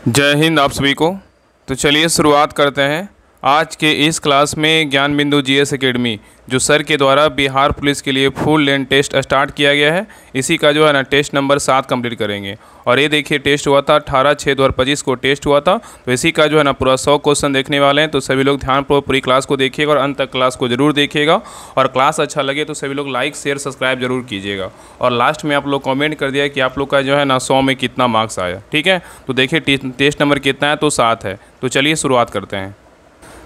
जय हिंद आप सभी को। तो चलिए शुरुआत करते हैं आज के इस क्लास में ज्ञान बिंदु जीएस एकेडमी जो सर के द्वारा बिहार पुलिस के लिए फुल लेंथ टेस्ट स्टार्ट किया गया है। इसी का जो है ना टेस्ट नंबर 7 कंप्लीट करेंगे। और ये देखिए टेस्ट हुआ था 18/6/2025 को टेस्ट हुआ था। तो इसी का जो है ना पूरा 100 क्वेश्चन देखने वाले हैं। तो सभी लोग ध्यानपूर्वक पूरी क्लास को देखिएगा और अंत तक क्लास को जरूर देखिएगा। और क्लास अच्छा लगे तो सभी लोग लाइक शेयर सब्सक्राइब जरूर कीजिएगा। और लास्ट में आप लोग कॉमेंट कर दिया कि आप लोग का जो है ना 100 में कितना मार्क्स आया। ठीक है, तो देखिए टेस्ट नंबर कितना है, तो 7 है। तो चलिए शुरुआत करते हैं।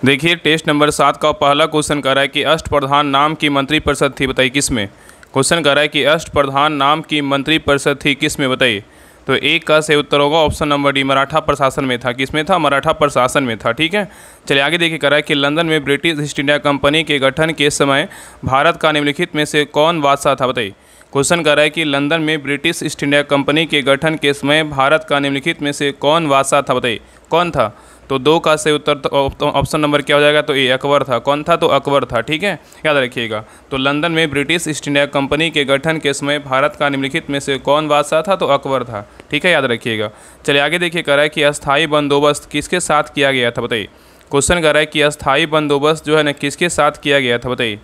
देखिए टेस्ट नंबर 7 का पहला क्वेश्चन कह रहा है कि अष्टप्रधान नाम की मंत्रिपरिषद थी, बताइए किस में। क्वेश्चन कह रहा है कि अष्टप्रधान नाम की मंत्रिपरिषद थी किस में, बताइए। तो एक का सही उत्तर होगा ऑप्शन नंबर डी, मराठा प्रशासन में था। किस में था? मराठा प्रशासन में था। ठीक है, चलिए आगे देखिए। कह रहा है कि लंदन में ब्रिटिश ईस्ट इंडिया कंपनी के गठन के समय भारत का निम्नलिखित में से कौन बादशाह था, बताइए। क्वेश्चन कह रहा है कि लंदन में ब्रिटिश ईस्ट इंडिया कंपनी के गठन के समय भारत का निम्नलिखित में से कौन बादशाह था, बताइए कौन था। तो 2 का सही उत्तर ऑप्शन नंबर क्या हो जाएगा? तो ए अकबर था। कौन था? तो अकबर था। ठीक है, याद रखिएगा। तो लंदन में ब्रिटिश ईस्ट इंडिया कंपनी के गठन के समय भारत का निम्नलिखित में से कौन बादशाह था? तो अकबर था। ठीक है, याद रखिएगा। चलिए आगे देखिए। कह रहा है कि अस्थायी बंदोबस्त किसके साथ किया गया था, बताइए। क्वेश्चन कर रहा है कि अस्थायी बंदोबस्त जो है ना किसके साथ किया गया था, बताइए।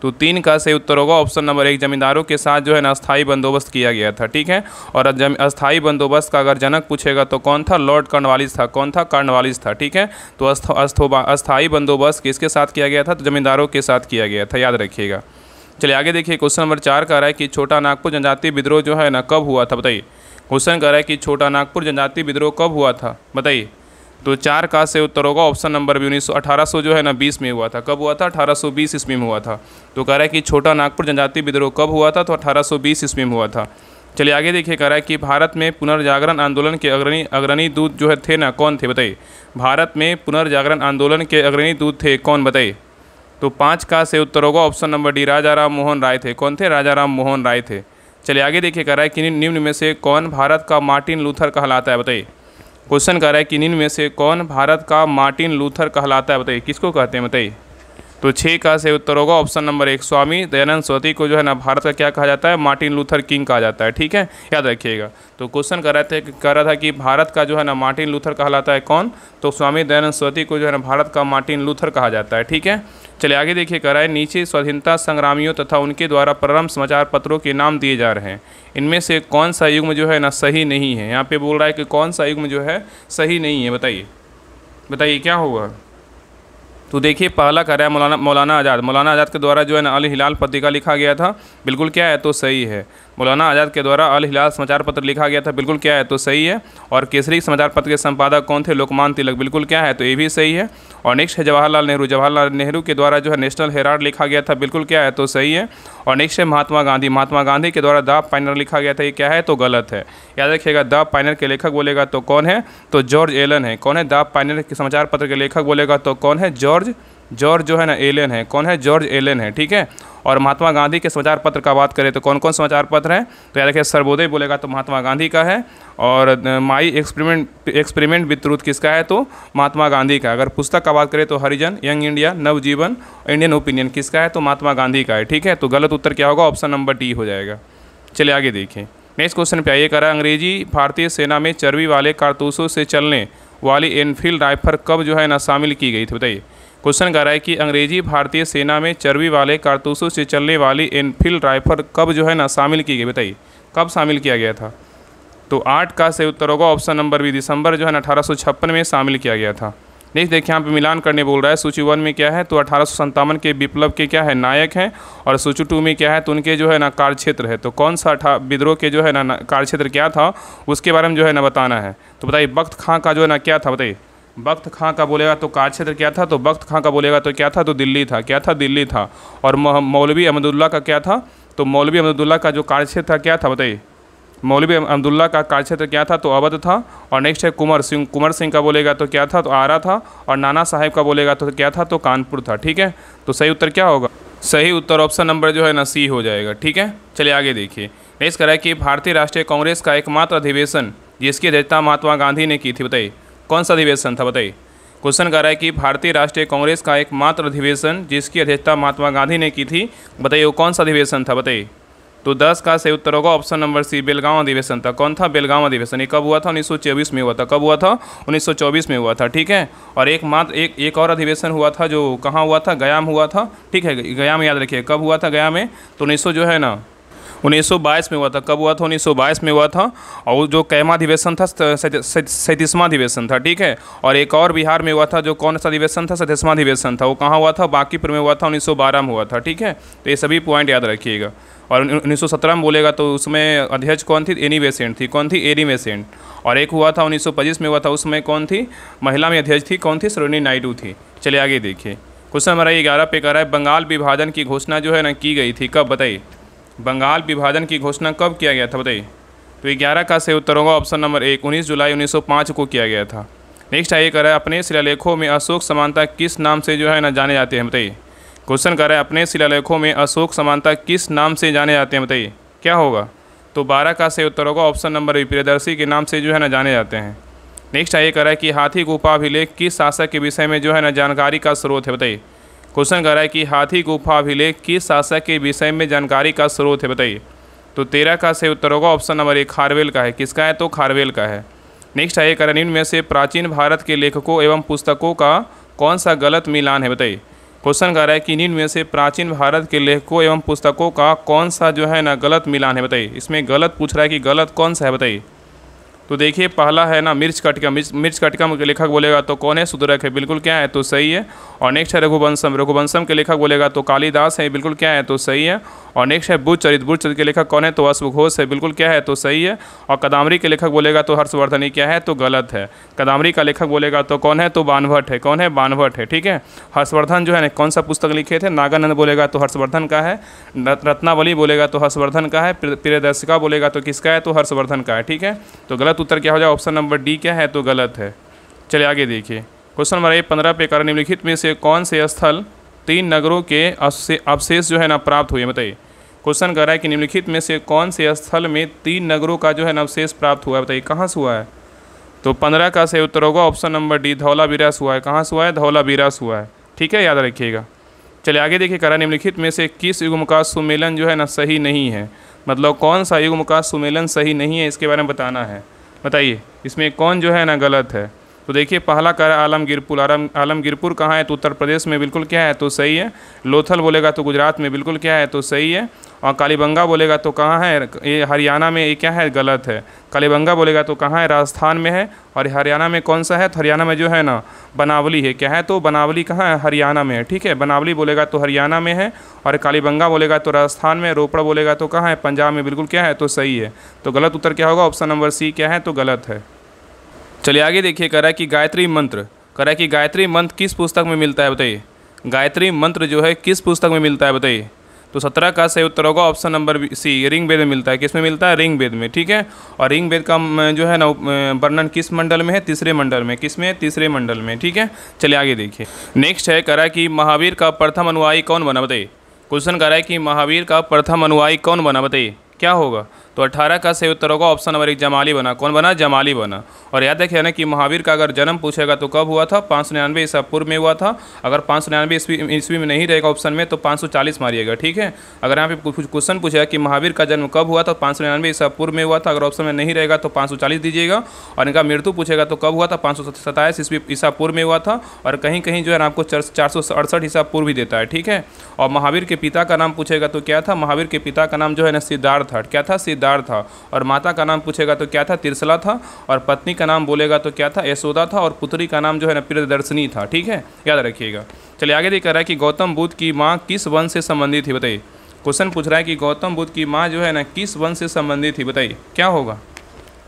तो 3 का सही उत्तर होगा ऑप्शन नंबर 1, जमींदारों के साथ जो है ना अस्थायी बंदोबस्त किया गया था। ठीक है, और अस्थायी बंदोबस्त का अगर जनक पूछेगा तो कौन था? लॉर्ड कॉर्नवालिस था। कौन था? कॉर्नवालिस था। ठीक है, तो अस्थायी बंदोबस्त किसके साथ किया गया था? तो जमींदारों के साथ किया गया था, याद रखिएगा। चलिए आगे देखिए। क्वेश्चन नंबर 4 कह रहा है कि छोटा नागपुर जनजातीय विद्रोह जो है ना कब हुआ था, बताइए। क्वेश्चन कह रहा है कि छोटा नागपुर जनजातीय विद्रोह कब हुआ था, बताइए। तो 4 का से उत्तर होगा ऑप्शन नंबर बी, 1800 जो है ना 20 में हुआ था। कब हुआ था? 1820 ईस्वी में हुआ था। तो कह रहा है कि छोटा नागपुर जनजातीय विद्रोह कब हुआ था? तो 1820 ईस्वी में हुआ था। चलिए आगे देखिए। कह रहा है कि भारत में पुनर्जागरण आंदोलन के अग्रणी दूत जो है थे ना, कौन थे, बताइए। भारत में पुनर्जागरण आंदोलन के अग्रणी दूत थे कौन, बताइए। तो 5 का से उत्तर होगा ऑप्शन नंबर डी, राजा राम मोहन राय थे। कौन थे? राजा राम मोहन राय थे। चलिए आगे देखिए। कह रहा है कि निम्न में से कौन भारत का मार्टिन लूथर कहलाता है, बताइए। क्वेश्चन कर रहा है कि निम्न में से कौन भारत का मार्टिन लूथर कहलाता है, बताइए। किसको कहते हैं, बताइए। तो 6 का सही उत्तर होगा ऑप्शन नंबर 1, स्वामी दयानंद सरस्वती को जो है ना भारत का क्या कहा जाता है? मार्टिन लूथर किंग कहा जाता है। ठीक है, याद रखिएगा। तो क्वेश्चन कर रहा था कि भारत का जो है ना मार्टिन लूथर कहलाता है कौन? तो स्वामी दयानंद सरस्वती को जो है ना भारत का मार्टिन लूथर कहा जाता है। ठीक है, चलिए आगे देखिए। कह रहा है नीचे स्वाधीनता संग्रामियों तथा उनके द्वारा प्रारंभ समाचार पत्रों के नाम दिए जा रहे हैं। इनमें से कौन सा युग्म जो है ना सही नहीं है? यहाँ पे बोल रहा है कि कौन सा युग्म जो है सही नहीं है, बताइए। बताइए क्या होगा? तो देखिए पहला कह रहा है मौलाना आज़ाद के द्वारा जो है ना अल हिलाल पत्रिका लिखा गया था। बिल्कुल क्या है? तो सही है। मौलाना आज़ाद के द्वारा अल हिलाल समाचार पत्र लिखा गया था। बिल्कुल क्या है? तो सही है। और केसरी समाचार पत्र के संपादक कौन थे? लोकमान तिलक। बिल्कुल क्या है? तो ये भी सही है। और नेक्स्ट है जवाहरलाल नेहरू के द्वारा जो है नेशनल हेराल्ड लिखा गया था। बिल्कुल क्या है? तो सही है। और नेक्स्ट है महात्मा गांधी के द्वारा द पायनियर लिखा गया था। ये क्या है? तो गलत है। याद रखिएगा। द पायनियर के लेखक बोलेगा तो कौन है? तो जॉर्ज एलन है। कौन है? द पायनियर के समाचार पत्र के लेखक बोलेगा तो कौन है? जॉर्ज जो है ना एलन है। कौन है? जॉर्ज एलन है। ठीक है, और महात्मा गांधी के समाचार पत्र का बात करें तो कौन कौन समाचार पत्र हैं? तो याद रखिए सर्वोदय बोलेगा तो महात्मा गांधी का है। और माई एक्सपेरिमेंट विद ट्रूथ किसका है? तो महात्मा गांधी का। अगर पुस्तक का बात करें तो हरिजन, यंग इंडिया, नवजीवन, इंडियन ओपिनियन किसका है? तो महात्मा गांधी का है। ठीक है, तो गलत उत्तर क्या होगा? ऑप्शन नंबर डी हो जाएगा। चलिए आगे देखिए। नेक्स्ट क्वेश्चन पे आइए। कह रहा है अंग्रेजी भारतीय सेना में चर्बी वाले कारतूसों से चलने वाली एनफील्ड राइफल कब जो है ना शामिल की गई थी, बताइए। क्वेश्चन कर रहा है कि अंग्रेजी भारतीय सेना में चर्बी वाले कारतूसों से चलने वाली एनफील्ड राइफल कब जो है ना शामिल की गई, बताइए। कब शामिल किया गया था? तो 8 का सही उत्तर होगा ऑप्शन नंबर बी, दिसंबर जो है ना 1856 में शामिल किया गया था। नेक्स्ट देखिए, यहाँ पे मिलान करने बोल रहा है। सूची 1 में क्या है? तो 1857 के विप्लव के क्या है? नायक हैं। और सूची 2 में क्या है? तो उनके जो है ना कार्यक्षेत्र है। तो कौन सा विद्रोह के जो है ना कार्यक्षेत्र क्या था उसके बारे में जो है ना बताना है। तो बताइए बख्त खां का जो है ना क्या था, बताइए। बख्त खां का बोलेगा तो कार्यक्षेत्र क्या था? तो बख्त खां का बोलेगा तो क्या था? तो दिल्ली था। क्या था? दिल्ली था। और मौलवी अहमदुल्ला का क्या था? तो मौलवी अहमदुल्ला का जो कार्यक्षेत्र था क्या था, बताइए। मौलवी अहमदुल्ला का कार्यक्षेत्र क्या था? तो अवध था। और नेक्स्ट है कुंवर सिंह का बोलेगा तो क्या था? तो आरा था। और नाना साहेब का बोलेगा तो क्या था? तो कानपुर था। ठीक है, तो सही उत्तर क्या होगा? सही उत्तर ऑप्शन नंबर जो है ना सी हो जाएगा। ठीक है, चलिए आगे देखिए। नेक्स्ट कह रहा है कि भारतीय राष्ट्रीय कांग्रेस का एकमात्र अधिवेशन जिसकी अध्यक्षता महात्मा गांधी ने की थी, बताइए। कौन सा अधिवेशन था, बताइए। क्वेश्चन कर रहा है कि भारतीय राष्ट्रीय कांग्रेस का एकमात्र अधिवेशन जिसकी अध्यक्षता महात्मा गांधी ने की थी, बताइए वो कौन सा अधिवेशन था, बताइए। तो 10 का सही उत्तर होगा ऑप्शन नंबर सी, बेलगांव अधिवेशन था। कौन था? बेलगांव अधिवेशन। ये कब हुआ था? 1924 में हुआ था। कब हुआ था? 1924 में हुआ था, ठीक है। और एक और अधिवेशन हुआ था, जो कहाँ हुआ था? गया में हुआ था, ठीक है। गया में याद रखिए कब हुआ था गया में, तो 1922 में हुआ था। कब हुआ था? 1922 में हुआ था। और जो कैमा अधिवेशन था 37वां अधिवेशन था, ठीक है। और एक और बिहार में हुआ था, जो कौन सा अधिवेशन था? 37वां अधिवेशन था। वो कहाँ हुआ था? बांकीपुर में हुआ था, 1912 में हुआ था, ठीक है। तो ये सभी पॉइंट याद रखिएगा। और 1917 में बोलेगा तो उसमें अध्यक्ष कौन थी? एनी बेसेंट थी। कौन थी? Annie Besant. और एक हुआ था 1925 में हुआ था, उसमें कौन थी? महिला में अध्यक्ष थी। कौन थी? सरोजिनी नायडू थी। चलिए आगे देखिए, क्वेश्चन हमारा 11 पे कह रहा है बंगाल विभाजन की घोषणा जो है ना की गई थी, कब? बताइए, बंगाल विभाजन की घोषणा कब किया गया था? बताइए। तो 11 का सही उत्तर होगा ऑप्शन नंबर 1, 19 जुलाई 1905 को किया गया था। नेक्स्ट आइए कर रहा है अपने शिलालेखों में अशोक समानता किस नाम से जो है ना जाने जाते हैं? बताइए। क्वेश्चन कर रहा है अपने शिलालेखों में अशोक समानता किस नाम से जाने जाते हैं? बताइए क्या होगा? तो 12 का सही उत्तर होगा ऑप्शन नंबर बी, प्रियदर्शी के नाम से जो है ना जाने जाते हैं। नेक्स्ट आइए कर रहा है कि हाथी गुफा अभिलेख किस शासक के विषय में जो है ना जानकारी का स्रोत है? बताइए। क्वेश्चन कर रहा है कि हाथी गुफा अभिलेख किस शासक के विषय में जानकारी का स्रोत है? बताइए। तो 13 का सही उत्तर होगा ऑप्शन नंबर 1, खारवेल का है। किसका है? तो खारवेल का है। नेक्स्ट आइए कर निम्न में से प्राचीन भारत के लेखकों एवं पुस्तकों का कौन सा गलत मिलान है? बताइए। क्वेश्चन कर रहा है कि निम्न में से प्राचीन भारत के लेखकों एवं पुस्तकों का कौन सा जो है ना गलत मिलान है? बताइए। इसमें गलत पूछ रहा है कि गलत कौन सा है? बताइए। तो देखिए पहला है ना मिर्च कटका। मिर्च कटका के लेखक बोलेगा तो कौन है? सुदरक है, बिल्कुल क्या है? तो सही है। और नेक्स्ट है रघुवंशम। रघुवंशम के लेखक बोलेगा तो कालिदास है, बिल्कुल क्या है? तो सही है। और नेक्स्ट है बुद्धचरित। बुद्धचरित के लेखक कौन है? तो अश्वघोष है, बिल्कुल क्या है? तो सही है। और कदामरी के लेखक बोलेगा तो हर्षवर्धन ही क्या है? तो गलत है। कदामरी का लेखक बोलेगा तो कौन है? तो बाणभट्ट है। कौन है? बाणभट्ट है, ठीक है। हर्षवर्धन जो है कौन सा पुस्तक लिखे थे? नागानंद बोलेगा तो हर्षवर्धन का है। रत्नावली बोलेगा तो हर्षवर्धन का है। प्रियदर्शिका बोलेगा तो किसका है? तो हर्षवर्धन का है, ठीक है। तो गलत उत्तर क्या हो जाए? ऑप्शन नंबर डी क्या है? तो गलत है। चलिए आगे देखिए, क्वेश्चन नंबर 15 पे कर निम्नलिखित में से कौन से स्थल 3 नगरों के अवशेष जो है ना प्राप्त हुए? बताइए। क्वेश्चन कर रहा है कि निम्नलिखित में से कौन से स्थल में 3 नगरों का जो है ना अवशेष प्राप्त हुआ है? बताइए कहाँ से हुआ है? तो 15 का सही उत्तर होगा ऑप्शन नंबर डी, धौलावीरास हुआ है। कहाँ से हुआ है? धौलावीरास हुआ है, ठीक है, याद रखिएगा। चलिए आगे देखिए, करा निम्नलिखित में से किस युग्म का सुमेलन जो है ना सही नहीं है? मतलब कौन सा युग्म का सुमेलन सही नहीं है, इसके बारे में बताना है। बताइए इसमें कौन जो है ना गलत है? तो देखिए पहला करा आलमगीरपुर। आलमगीरपुर कहाँ है? तो उत्तर प्रदेश में, बिल्कुल क्या है? तो सही है। लोथल बोलेगा तो गुजरात में, बिल्कुल क्या है? तो सही है। और कालीबंगा बोलेगा तो कहाँ है? ये हरियाणा में, ये क्या है? गलत है। कालीबंगा बोलेगा तो कहाँ है? राजस्थान में है। और हरियाणा में कौन सा है? तो हरियाणा में जो है ना बनावली है। क्या है? तो बनावली कहाँ है? हरियाणा में है, ठीक है। बनावली बोलेगा तो हरियाणा में है। और कालीबंगा बोलेगा तो राजस्थान में। रोपड़ बोलेगा तो कहाँ है? पंजाब में, बिल्कुल क्या है? तो सही है। तो गलत उत्तर क्या होगा? ऑप्शन नंबर सी क्या है? तो गलत है। चलिए आगे देखिए, कह रहा है कि गायत्री मंत्र, कह रहा है कि गायत्री मंत्र किस पुस्तक में मिलता है? बताइए। गायत्री मंत्र जो है किस पुस्तक में मिलता है? बताइए। तो 17 का सही उत्तर होगा ऑप्शन नंबर सी, ऋग्वेद में मिलता है। किस में मिलता है? ऋग्वेद में, ठीक है। और ऋग्वेद का जो है ना वर्णन किस मंडल में है? तीसरे मंडल में। किस में? तीसरे मंडल में, ठीक है। चलिए आगे देखिए, नेक्स्ट है, कह रहा है कि महावीर का प्रथम अनुयायी कौन बना? बताइए। क्वेश्चन कह रहा है कि महावीर का प्रथम अनुयायी कौन बना? बताइए क्या होगा? तो 18 का सही उत्तर होगा ऑप्शन नंबर 1, जमाली बना। कौन बना? जमाली बना। और याद रखिए ना कि महावीर का अगर जन्म पूछेगा तो कब हुआ था? 599 ईसा पूर्व में हुआ था। अगर 599 ईस्वी में नहीं रहेगा ऑप्शन में तो 540 मारिएगा, ठीक है। अगर यहाँ पे क्वेश्चन पूछेगा कि महावीर का जन्म कब हुआ था? 599 ईसा पूर्व में हुआ था। अगर ऑप्शन में नहीं रहेगा तो 540 दीजिएगा। और इनका मृत्यु पूछेगा तो कब हुआ था? 527 ईसा पूर्व में हुआ था। और कहीं कहीं जो है आपको 468 ईसा पूर्व भी देता है, ठीक है। और महावीर के पिता का नाम पूछेगा तो क्या था? महावीर के पिता का नाम जो है ना सिद्धार्थ था। क्या था? सिद्धार्थ था। और माता का नाम पूछेगा तो क्या था? तिरसला था। और पत्नी का नाम बोलेगा तो क्या था? यशोदा था। और पुत्री का नाम जो है ना प्रियदर्शिनी था, ठीक है, याद रखिएगा। चलिए आगे देख रहा है कि गौतम बुद्ध की माँ किस वंश से संबंधित थी? बताइए। क्वेश्चन पूछ रहा है कि गौतम बुद्ध की माँ जो है ना किस वंश से संबंधित थी? बताइए क्या होगा?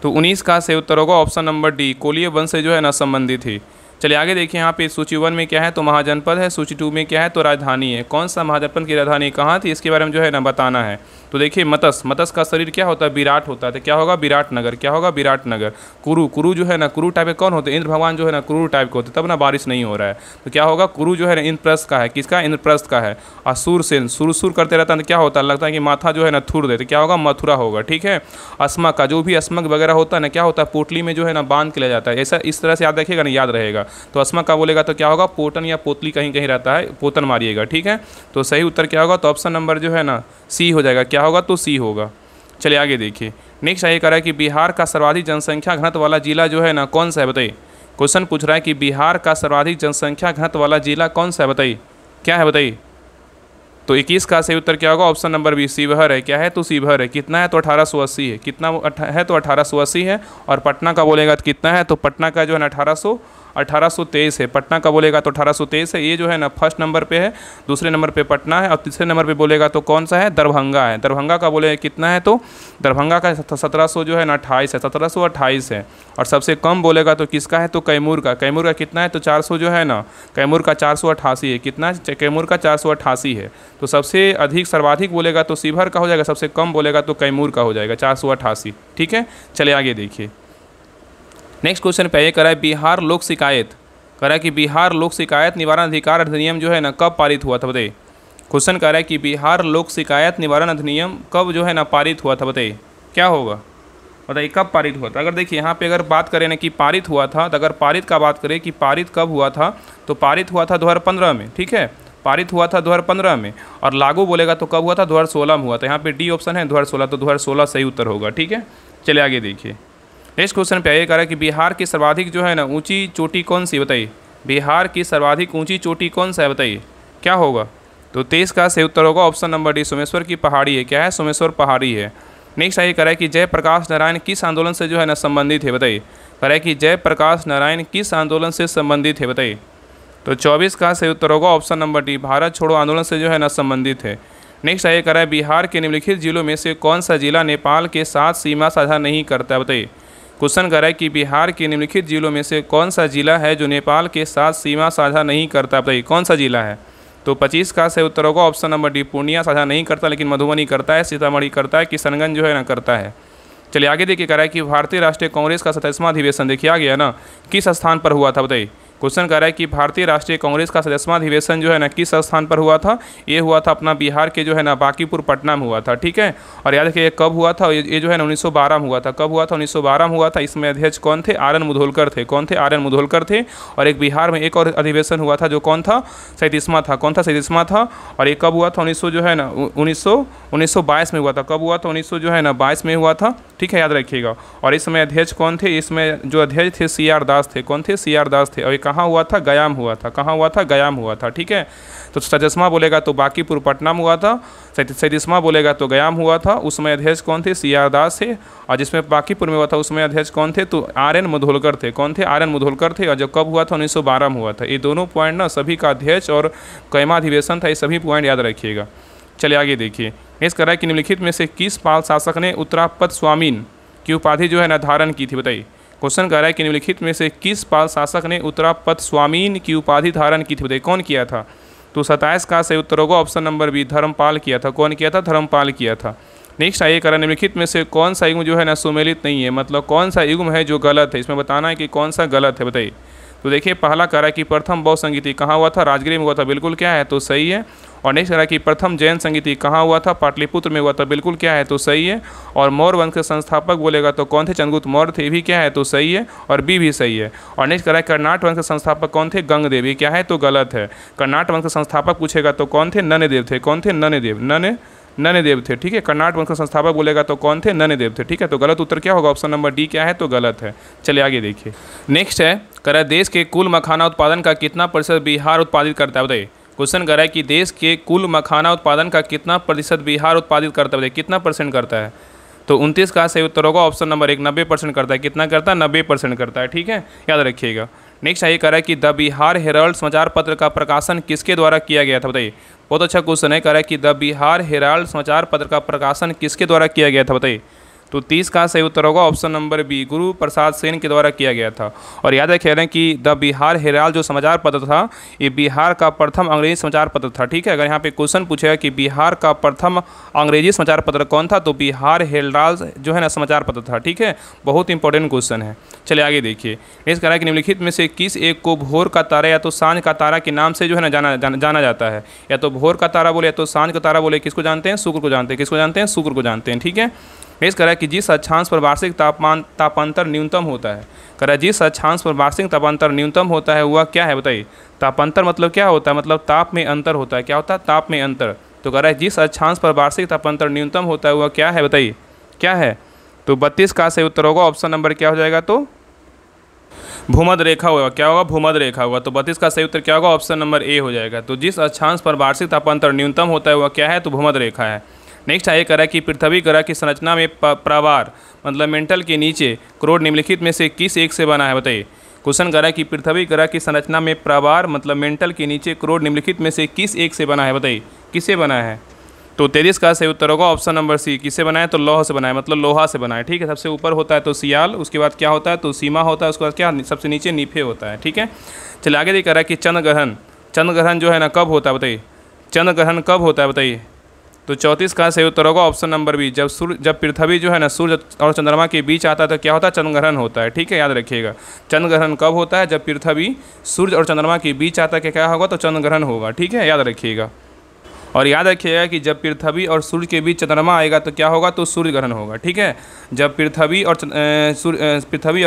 तो 19 का सही उत्तर होगा ऑप्शन नंबर डी, कोलीय वंश से जो है ना संबंधित थी। चलिए आगे देखिए, यहाँ पे सूची 1 में क्या है? तो महाजनपद है। सूची 2 में क्या है? तो राजधानी है। कौन सा महाजनपद की राजधानी कहाँ थी, इसके बारे में जो है ना बताना है। तो देखिए मत्स्य का शरीर क्या होता है? विराट होता है। तो क्या होगा? विराट नगर। क्या होगा? विराट नगर। कुरु जो है ना, कुरु टाइप के कौन होते हैं? इंद्र भगवान जो है ना कुरु टाइप के होते हैं, तब ना बारिश नहीं हो रहा है। तो क्या होगा? कुरु जो है ना इंद्रप्रस्थ का है। किसका? इंद्रप्रस्थ का है। और सूरसेन सुर करते रहता है तो क्या होता है? लगता है कि माथा जो है ना थूर देते। क्या होगा? मथुरा होगा, ठीक है। अस्मक का जो भी अस्मक वगैरह होता है ना, क्या होता है? पोटली में जो है ना बांध के ले जाता है। ऐसा इस तरह से याद रखिएगा ना, याद रहेगा। जाएगा। तो अस्मा का बोलेगा तो क्या होगा, पोतन या पोतली कहीं कहीं रहता है, पोतन मारिएगा, ठीक है। तो सही उत्तर क्या होगा, तो ऑप्शन नंबर जो है ना सी हो जाएगा। क्या होगा, तो सी होगा। चलिए आगे देखिए। नेक्स्ट ये कह रहा है कि बिहार का सर्वाधिक जनसंख्या घनत्व वाला जिला जो है ना कौन सा है, बताइए। क्वेश्चन पूछ रहा है कि बिहार का सर्वाधिक जनसंख्या घनत्व वाला जिला कौन सा है, बताइए क्या है, बताइए। तो 21 का सही उत्तर क्या होगा, ऑप्शन नंबर बी शिवहर है। क्या है, तो शिवहर है। कितना है, तो 1880 है। कितना है, तो 1880 है। और पटना का बोलेगा तो कितना है, तो पटना का जो है ना 1823 है। पटना का बोलेगा तो 1823 है। ये जो है ना फर्स्ट नंबर पे है, दूसरे नंबर पे पटना है और तीसरे नंबर पे बोलेगा तो कौन सा है, दरभंगा है। दरभंगा का बोलेगा कितना है, तो दरभंगा का 1700 जो है ना 28 है, 1728 है। और सबसे कम बोलेगा तो किसका है, तो कैमूर का। कैमूर का कितना है, तो 400 जो है ना, कैमूर का 488 है। कितना है, कैमूर का 488 है। तो सबसे अधिक सर्वाधिक बोलेगा तो शिवहर का हो जाएगा, सबसे कम बोलेगा तो कैमूर का हो जाएगा 488, ठीक है। चलिए आगे देखिए। नेक्स्ट क्वेश्चन पे ये करा है बिहार लोक शिकायत, करा है कि बिहार लोक शिकायत निवारण अधिकार अधिनियम जो है ना कब पारित हुआ था, बताइए। क्वेश्चन कह रहा है कि बिहार लोक शिकायत निवारण अधिनियम कब जो है ना पारित हुआ था, बताइए क्या होगा, बताइए कब पारित हुआ था। अगर देखिए यहाँ पे अगर बात करें ना कि पारित हुआ था, तो अगर पारित का बात करें कि पारित कब हुआ था, तो पारित हुआ था 2015 में, ठीक है। पारित हुआ था 2015 में। और लागू बोलेगा तो कब हुआ था, 2016 में हुआ था। यहाँ पे डी ऑप्शन है 2016, तो 2016 सही उत्तर होगा, ठीक है। चलिए आगे देखिए। नेक्स्ट क्वेश्चन पे ये कह रहा है कि बिहार की सर्वाधिक जो है ना ऊंची चोटी कौन सी, बताइए। बिहार की सर्वाधिक ऊंची चोटी कौन सा है, बताइए क्या होगा। तो 23 का सही उत्तर होगा ऑप्शन नंबर डी, सोमेश्वर की पहाड़ी है। क्या है, सोमेश्वर पहाड़ी है। नेक्स्ट ये कह रहा है कि जयप्रकाश नारायण किस आंदोलन से जो है ना संबंधित है, बताइए। कह रहा है कि जयप्रकाश नारायण किस आंदोलन से संबंधित है, बताइए। तो 24 का सही उत्तर होगा ऑप्शन नंबर डी, भारत छोड़ो आंदोलन से जो है ना संबंधित है। नेक्स्ट ये कह रहा है बिहार के निम्नलिखित जिलों में से कौन सा जिला नेपाल के साथ सीमा साझा नहीं करता, बताइए। क्वेश्चन कर रहा है कि बिहार के निम्नलिखित जिलों में से कौन सा जिला है जो नेपाल के साथ सीमा साझा नहीं करता, बताइए कौन सा जिला है। तो 25 का सही उत्तर होगा ऑप्शन नंबर डी, पूर्णिया साझा नहीं करता, लेकिन मधुबनी करता है, सीतामढ़ी करता है, किशनगंज जो है ना करता है। चलिए आगे देखिए। कह रहा है कि भारतीय राष्ट्रीय कांग्रेस का 27वां अधिवेशन देखिए आ गया ना किस स्थान पर हुआ था, बताइए। क्वेश्चन कर रहा है कि भारतीय राष्ट्रीय कांग्रेस का 27वां अधिवेशन जो है ना किस स्थान पर हुआ था। ये हुआ था अपना बिहार के जो है ना बांकीपुर पटना में हुआ था, ठीक है। और याद रखिए कब हुआ था, ये जो है ना 1912 में हुआ था। कब हुआ था, 1912 में हुआ था। इसमें अध्यक्ष कौन थे, आर एन मुधोलकर थे। कौन थे, आर एन मुधोलकर थे। और एक बिहार में एक और अधिवेशन हुआ था जो कौन था, 37वां था। कौन था, 37वां था। और ये कब हुआ था, 1922 में हुआ था। कब हुआ था, 1922 में हुआ था, ठीक है, याद रखिएगा। और इसमें अध्यक्ष कौन थे, इसमें जो अध्यक्ष थे सी आर दास थे। कौन थे, सी आर दास थे। और ये कहाँ हुआ था, गयाम हुआ था। कहाँ हुआ था, गयाम हुआ था, ठीक है। तो 27वां बोलेगा तो बांकीपुर पटना में हुआ था। 37वां बोलेगा तो गयाम हुआ था। उसमें अध्यक्ष कौन थे, सी आर दास थे। और जिसमें बांकीपुर में हुआ था उसमें अध्यक्ष कौन थे, तो आर एन मुधोलकर थे। कौन थे, आर एन मुधोलकर थे। और जब कब हुआ था, 1912 में हुआ था। ये दोनों पॉइंट ना सभी का अध्यक्ष और कैमा अधिवेशन था, ये सभी पॉइंट याद रखिएगा। चलिए आगे देखिए। इस कह रहा है कि निम्नलिखित में से किस पाल शासक ने उत्तरापद स्वामीन की उपाधि जो है ना धारण की थी, बताइए। क्वेश्चन कह रहा है कि निम्नलिखित में से किस पाल शासक ने उत्तरापद स्वामीन की उपाधि धारण की थी, बताइए कौन किया था। तो 27 का सही उत्तर होगा ऑप्शन नंबर बी, धर्मपाल किया था। कौन किया था, धर्मपाल किया था। नेक्स्ट आइए कह रहा है निम्नलिखित में से कौन सा युग्म जो है ना सुमेलित नहीं है, मतलब कौन सा युग्म है जो गलत है। इसमें बताना है कि कौन सा गलत है, बताइए। तो देखिए पहला कह रहा है कि प्रथम बौद्ध संगीति कहाँ हुआ था, राजगीर में हुआ था, बिल्कुल क्या है, तो सही है। और नेक्स्ट कह रहा है कि प्रथम जैन संगीति कहाँ हुआ था, पाटलिपुत्र में हुआ था, बिल्कुल क्या है, तो सही है। और मौर्य वंश के संस्थापक बोलेगा तो कौन थे, चंद्रगुप्त मौर्य थे, भी क्या है, तो सही है। और बी भी सही है। और नेक्स्ट कह रहा है कर्नाट वंश के संस्थापक कौन थे, गंगदेव, ये क्या है, तो गलत है। कर्नाट वंश के संस्थापक पूछेगा तो कौन थे, नन्देव थे। कौन थे, नन्देव, नन्देव थे, ठीक है। कर्नाट वंश के संस्थापक बोलेगा तो कौन थे, नन्देव थे, ठीक है। तो गलत उत्तर क्या होगा, ऑप्शन नंबर डी क्या है, तो गलत है। चलिए आगे देखिए। नेक्स्ट है कह रहा है देश के कुल मखाना उत्पादन का कितना प्रतिशत बिहार उत्पादित करता है, बताइए। क्वेश्चन कर रहा है कि देश के कुल मखाना उत्पादन का कितना प्रतिशत बिहार उत्पादित करता है, बताइए कितना परसेंट करता है। तो 29 का सही उत्तर होगा ऑप्शन नंबर एक, 90% करता है। कितना करता है, 90% करता है, ठीक है, याद रखिएगा। नेक्स्ट ये कह रहा है कि द बिहार हेराल्ड समाचार पत्र का प्रकाशन किसके द्वारा किया गया था, बताइए। बहुत अच्छा क्वेश्चन है। कह रहा है कि द बिहार हेराल्ड समाचार पत्र का प्रकाशन किसके द्वारा किया गया था, बताइए। तो 30 का सही उत्तर होगा option number B, Guru Prasad Sen के द्वारा किया गया था। और याद रखें कि द बिहार हेराल्ड जो समाचार पत्र था, ये बिहार का प्रथम अंग्रेजी समाचार पत्र था, ठीक है। अगर यहाँ पे क्वेश्चन पूछेगा कि बिहार का प्रथम अंग्रेजी समाचार पत्र कौन था, तो बिहार हेराल्ड जो है ना समाचार पत्र था, ठीक है। बहुत इंपॉर्टेंट क्वेश्चन है। चलिए आगे देखिए। नेक्स्ट कह रहा है कि निम्नलिखित में से किस एक को भोर का तारा या तो सांझ का तारा के नाम से जो है ना जाना जाता है। या तो भोर का तारा बोले या तो सांझ का तारा बोले, किसको जानते हैं, शुक्र को जानते हैं। किसको जानते हैं, शुक्र को जानते हैं, ठीक है। नेक्स्ट कह रहा है कि जिस अक्षांश पर वार्षिक तापांतर न्यूनतम होता है, कह रहा है जिस अक्षांश पर वार्षिक तापांतर न्यूनतम होता है वह क्या है बताइए। तापांतर मतलब क्या होता है, मतलब ताप में अंतर होता है। क्या होता है, ताप में अंतर। तो कह रहा है जिस अक्षांश पर वार्षिक तापांतर न्यूनतम होता है वह क्या है बताइए, क्या है। तो 32 का सही उत्तर होगा ऑप्शन नंबर क्या हो जाएगा, तो भूमध्य रेखा होगा। क्या होगा, भूमध्य रेखा होगा। तो 32 का सही उत्तर क्या होगा, ऑप्शन नंबर ए हो जाएगा। तो जिस अक्षांश पर वार्षिक तापांतर न्यूनतम होता है वह क्या है, तो भूमध्य रेखा है। नेक्स्ट है कह रहा है कि पृथ्वी ग्रह की संरचना में प्रवार मतलब मेंटल के नीचे क्रोड निम्नलिखित में से किस एक से बना है बताइए। क्वेश्चन कह रहा है कि पृथ्वी ग्रह की संरचना में प्रवार मतलब मेंटल के नीचे क्रोड निम्नलिखित में से किस एक से बना है बताइए, किससे बना है। तो 33 का सही उत्तर होगा ऑप्शन नंबर सी। किससे बना है, तो लौह से बना है, मतलब लोहा से बना है। ठीक है, सबसे ऊपर होता है तो सियाल, उसके बाद क्या होता है तो सीमा होता है, उसके बाद क्या सबसे नीचे नीफे होता है। ठीक है, चलिए आगे देख रहा है कि चंद्र ग्रहण जो है ना कब होता है बताइए। चंद्र ग्रहण कब होता है बताइए। तो 34 का सही उत्तर होगा ऑप्शन नंबर बी। जब पृथ्वी जो है ना सूर्य और चंद्रमा के बीच आता है तो क्या होता है, चंद्र ग्रहण होता है। ठीक है, याद रखिएगा चंद्र ग्रहण कब होता है, जब पृथ्वी सूर्य और चंद्रमा के बीच आता है क्या होगा, तो चंद्र ग्रहण होगा। ठीक है, याद रखिएगा। और याद रखिएगा कि जब पृथ्वी और सूर्य के बीच चंद्रमा आएगा तो क्या होगा, तो सूर्य ग्रहण होगा। ठीक है, जब पृथ्वी और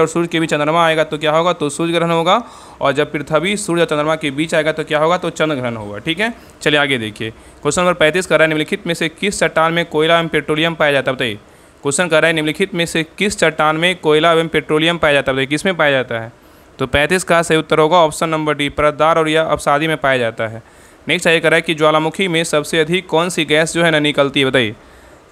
सूर्य के बीच चंद्रमा आएगा तो क्या होगा, तो सूर्य ग्रहण होगा। और जब पृथ्वी सूर्य और चंद्रमा के बीच आएगा तो क्या होगा, तो चंद्र ग्रहण होगा। ठीक है, चलिए आगे देखिए। क्वेश्चन नंबर 35 कर रहा है निम्नलिखित में से किस चट्टान में कोयला एवं पेट्रोलियम पाया जाता है बताइए। क्वेश्चन कर रहा है निम्नलिखित में से किस चट्टान में कोयला एवं पेट्रोलियम पाया जाता है बताइए, किस में पाया जाता है। तो 35 का सही उत्तर होगा ऑप्शन नंबर डी, परतदार और या अवसादी में पाया जाता है। नेक्स्ट ये कह रहा है कि ज्वालामुखी में सबसे अधिक कौन सी गैस जो है ना निकलती है बताइए।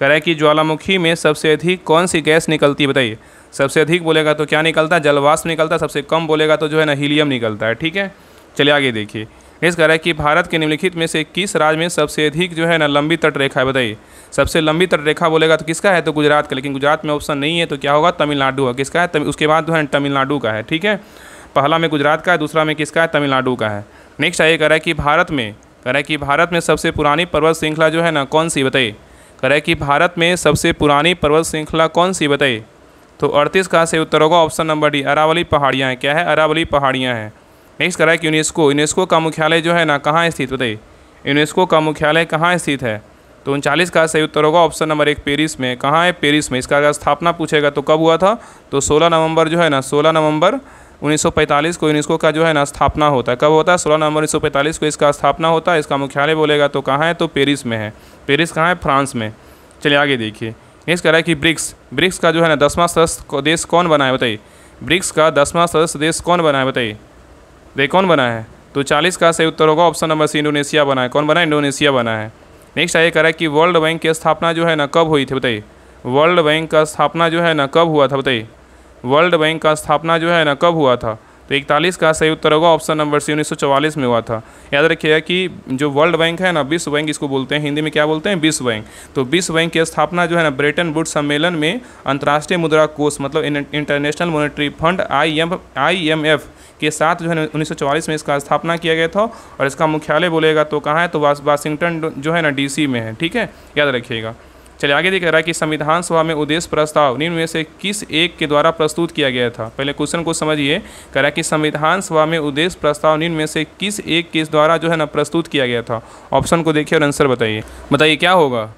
कह रहा है कि ज्वालामुखी में सबसे अधिक कौन सी गैस निकलती है बताइए। सबसे अधिक बोलेगा तो क्या निकलता है, जलवाष्प निकलता है। सबसे कम बोलेगा तो जो है ना हीलियम निकलता है। ठीक है, चलिए आगे देखिए। नेक्स्ट कह रहा है कि भारत के निम्नलिखित में से किस राज्य में सबसे अधिक जो है ना लंबी तट रेखा है बताइए। सबसे लंबी तट रेखा बोलेगा तो किसका है, तो गुजरात का, लेकिन गुजरात में ऑप्शन नहीं है तो क्या होगा, तमिलनाडु है। किसका है, उसके बाद जो है तमिलनाडु का है। ठीक है, पहला में गुजरात का है, दूसरा में किसका है, तमिलनाडु का है। नेक्स्ट ये कह रहा है कि भारत में सबसे पुरानी पर्वत श्रृंखला जो है ना कौन सी बताइए। कह रहा है कि भारत में सबसे पुरानी पर्वत श्रृंखला कौन सी बताइए। तो 38 का सही उत्तर होगा ऑप्शन नंबर डी, अरावली पहाड़ियाँ हैं। क्या है, अरावली पहाड़ियाँ हैं। नेक्स्ट कह रहा है कि यूनेस्को का मुख्यालय जो है ना कहाँ स्थित बताइए। यूनेस्को का मुख्यालय कहाँ स्थित है। तो 39 का सही उत्तर होगा ऑप्शन नंबर एक, पेरिस में। कहाँ है, पेरिस में। इसका अगर स्थापना पूछेगा तो कब हुआ था, तो 16 नवंबर जो है ना 16 नवंबर 1945 को यूनेस्को का जो है ना स्थापना होता है। कब होता है, 16 नवंबर 1945 को इसका स्थापना होता है। इसका मुख्यालय बोलेगा तो कहाँ है, तो पेरिस में है। पेरिस कहाँ है, फ्रांस में। चलिए आगे देखिए। नेक्स्ट कह रहा है कि ब्रिक्स का जो है ना 10वां सदस्य देश कौन बना है बताइए। ब्रिक्स का 10वां सदस्य देश कौन बना है बताइए। देखिए कौन बना है, तो 40 का सही उत्तर होगा ऑप्शन नंबर सी, इंडोनेशिया बना है। कौन बना है, इंडोनेशिया बना है। नेक्स्ट ये कह रहा है कि वर्ल्ड बैंक की स्थापना जो है ना कब हुई थी बताइए। वर्ल्ड बैंक का स्थापना जो है ना कब हुआ था बताइए। वर्ल्ड बैंक का स्थापना जो है ना कब हुआ था। तो 41 का सही उत्तर होगा ऑप्शन नंबर सी, 1944 में हुआ था। याद रखिएगा कि जो वर्ल्ड बैंक है ना, विश्व बैंक इसको बोलते हैं, हिंदी में क्या बोलते हैं, विश्व बैंक। तो विश्व बैंक की स्थापना जो है ना ब्रेटन वुड्स सम्मेलन में अंतर्राष्ट्रीय मुद्रा कोष मतलब इंटरनेशनल मॉनेटरी फंड IMF के साथ जो है 1944 में इसका स्थापना किया गया था। और इसका मुख्यालय बोलेगा तो कहाँ है, तो वाशिंगटन जो है ना DC में है। ठीक है, याद रखिएगा। चलिए आगे दिख रहा है कि संविधान सभा में उद्देश्य प्रस्ताव निम्न में से किस एक के द्वारा प्रस्तुत किया गया था। पहले क्वेश्चन को समझिए। कह रहा है कि संविधान सभा में उद्देश्य प्रस्ताव निम्न में से किस एक के द्वारा जो है ना प्रस्तुत किया गया था। ऑप्शन को देखिए और आंसर बताइए क्या होगा।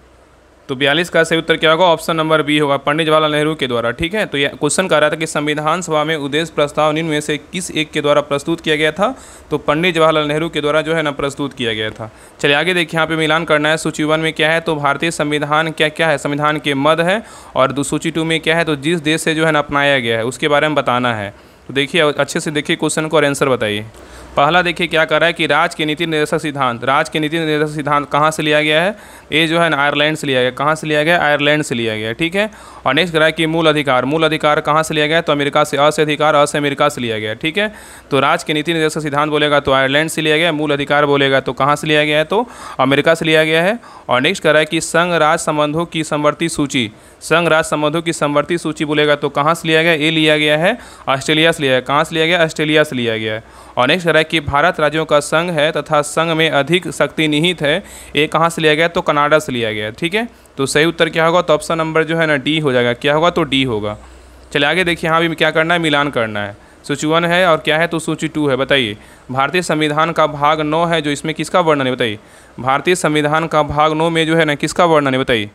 तो 42 का सही उत्तर क्या होगा, ऑप्शन नंबर बी होगा, पंडित जवाहरलाल नेहरू के द्वारा। ठीक है, तो ये क्वेश्चन कह रहा था कि संविधान सभा में उद्देश्य प्रस्ताव निम्न में से किस एक के द्वारा प्रस्तुत किया गया था। तो पंडित जवाहरलाल नेहरू के द्वारा जो है ना प्रस्तुत किया गया था। चलिए आगे देखिए, यहाँ पे मिलान करना है। सूची 1 में क्या है, तो भारतीय संविधान क्या है, संविधान के मद है। और सूची 2 में क्या है, तो जिस देश से जो है ना अपनाया गया है उसके बारे में बताना है। तो देखिए अच्छे से देखिए क्वेश्चन को और आंसर बताइए। पहला देखिए क्या कर रहा है कि राज्य के नीति निर्देशक सिद्धांत कहाँ से लिया गया है। ये जो है ना आयरलैंड से लिया गया। कहाँ से लिया गया, आयरलैंड से लिया गया। ठीक है, और नेक्स्ट कर रहा है कि मूल अधिकार कहाँ से लिया गया, तो अमेरिका से। अ से अमेरिका से लिया गया। ठीक है, तो राज्य के नीति निर्देशक सिद्धांत बोलेगा तो आयरलैंड से लिया गया। मूल अधिकार बोलेगा तो कहाँ से लिया गया है, तो अमेरिका से लिया गया है। और नेक्स्ट कर रहा है कि संघ राज्य संबंधों की समवर्ती सूची बोलेगा तो कहाँ से लिया गया, ये लिया गया है ऑस्ट्रेलिया से लिया गया। कहाँ से लिया गया, ऑस्ट्रेलिया से लिया गया है। और नेक्स्ट कह रहा है कि भारत राज्यों का संघ है तथा संघ में अधिक शक्ति निहित है, ये कहाँ से लिया गया, तो कनाडा से लिया गया। ठीक है, तो सही उत्तर क्या होगा, तो ऑप्शन नंबर जो है ना डी हो जाएगा। क्या होगा, तो डी होगा। चलिए आगे देखिए, यहाँ भी क्या करना है, मिलान करना है। सूची 1 है और क्या है, तो सूची 2 है। बताइए भारतीय संविधान का भाग 9 है जो इसमें किसका वर्णन है बताइए। भारतीय संविधान का भाग 9 में जो है ना किसका वर्णन है बताइए।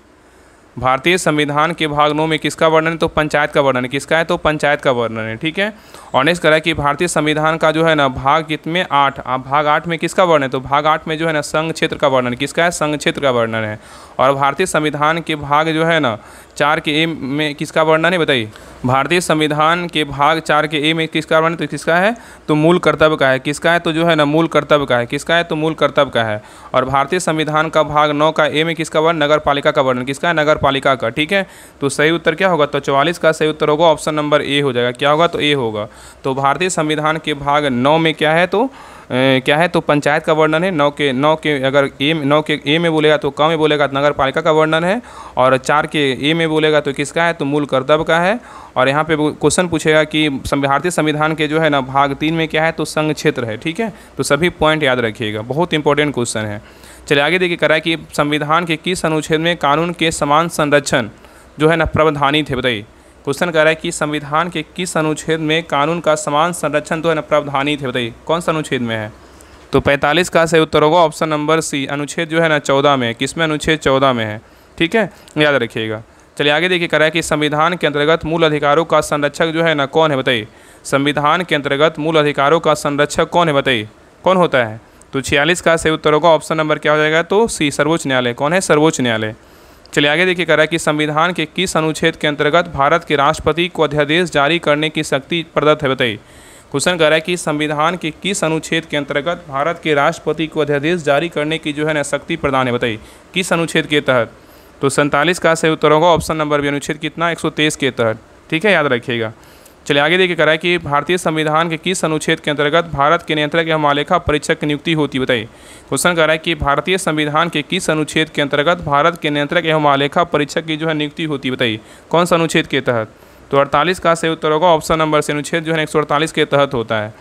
भारतीय संविधान के भाग 9 में किसका वर्णन है? तो पंचायत का वर्णन है। किसका है? तो पंचायत का वर्णन है। ठीक है। और नेक्स्ट करा कि भारतीय संविधान का जो है ना भाग कितने 8, भाग 8 में किसका वर्णन है? तो भाग 8 में जो है ना संघ क्षेत्र का वर्णन। किसका है? संघ क्षेत्र का वर्णन है। और भारतीय संविधान के भाग जो है ना 4 के ए में किसका वर्णन है? बताइए। भारतीय संविधान के भाग 4 के ए में किसका वर्णन? तो किसका है? तो मूल कर्तव्य का है। किसका है? तो जो है ना मूल कर्तव्य का है। किसका है? तो मूल कर्तव्य का है। और भारतीय संविधान का भाग 9 का ए में किसका वर्णन? नगर पालिका का वर्णन। किसका है? नगर पालिका का। ठीक है। तो सही उत्तर क्या होगा? तो 44 का सही उत्तर होगा ऑप्शन नंबर ए हो जाएगा। क्या होगा? तो ए होगा। तो भारतीय संविधान के भाग 9 में क्या है? तो क्या है? तो पंचायत का वर्णन है। 9 के अगर 9 के ए में बोलेगा तो क में बोलेगा तो नगर पालिका का वर्णन है। और 4 के ए में बोलेगा तो किसका है? तो मूल कर्तव्य का है। और यहाँ पे क्वेश्चन पूछेगा कि भारतीय संविधान के जो है ना भाग 3 में क्या है? तो संघ क्षेत्र है। ठीक है। तो सभी पॉइंट याद रखिएगा, बहुत इंपॉर्टेंट क्वेश्चन है। चलिए आगे देखिए, करा कि संविधान के किस अनुच्छेद में कानून के समान संरक्षण जो है ना प्रावधानित है? बताइए। क्वेश्चन कह रहा है कि संविधान के किस अनुच्छेद में कानून का समान संरक्षण तो है ना प्रावधानित है? बताइए कौन सा अनुच्छेद में है? तो 45 का सही उत्तर होगा ऑप्शन नंबर सी, अनुच्छेद जो है ना 14 में। किसमें? अनुच्छेद 14 में है। ठीक है, याद रखिएगा। चलिए आगे देखिए, कह रहा है कि संविधान के अंतर्गत मूल अधिकारों का संरक्षक जो है ना कौन है? बताइए। संविधान के अंतर्गत मूल अधिकारों का संरक्षक कौन है? बताइए कौन होता है? तो 46 का सही उत्तर होगा ऑप्शन नंबर क्या हो जाएगा? तो सी, सर्वोच्च न्यायालय। कौन है? सर्वोच्च न्यायालय। चलिए आगे देखिए, कह रहा है कि संविधान के किस अनुच्छेद के अंतर्गत भारत के राष्ट्रपति को अध्यादेश जारी करने की शक्ति प्रदत्त है? बताइए। क्वेश्चन कह रहा है कि संविधान के किस अनुच्छेद के अंतर्गत भारत के राष्ट्रपति को अध्यादेश जारी करने की जो है ना शक्ति प्रदान है? बताइए किस अनुच्छेद के तहत? तो 47 का सही उत्तर होगा ऑप्शन नंबर बी, अनुच्छेद कितना? 123 के तहत। ठीक है, याद रखिएगा। चलिए आगे देखिए, कह रहा है कि भारतीय संविधान के किस अनुच्छेद के अंतर्गत भारत के नियंत्रक एवं महालेखा परीक्षक की नियुक्ति होती है? बताइए। क्वेश्चन कह रहा है कि भारतीय संविधान के किस अनुच्छेद के अंतर्गत भारत के नियंत्रक एवं महालेखा परीक्षक की जो है नियुक्ति होती है? बताइए कौन सा अनुच्छेद के तहत? तो 48 का सही उत्तर होगा ऑप्शन नंबर से, अनुच्छेद जो है 148 के तहत होता है।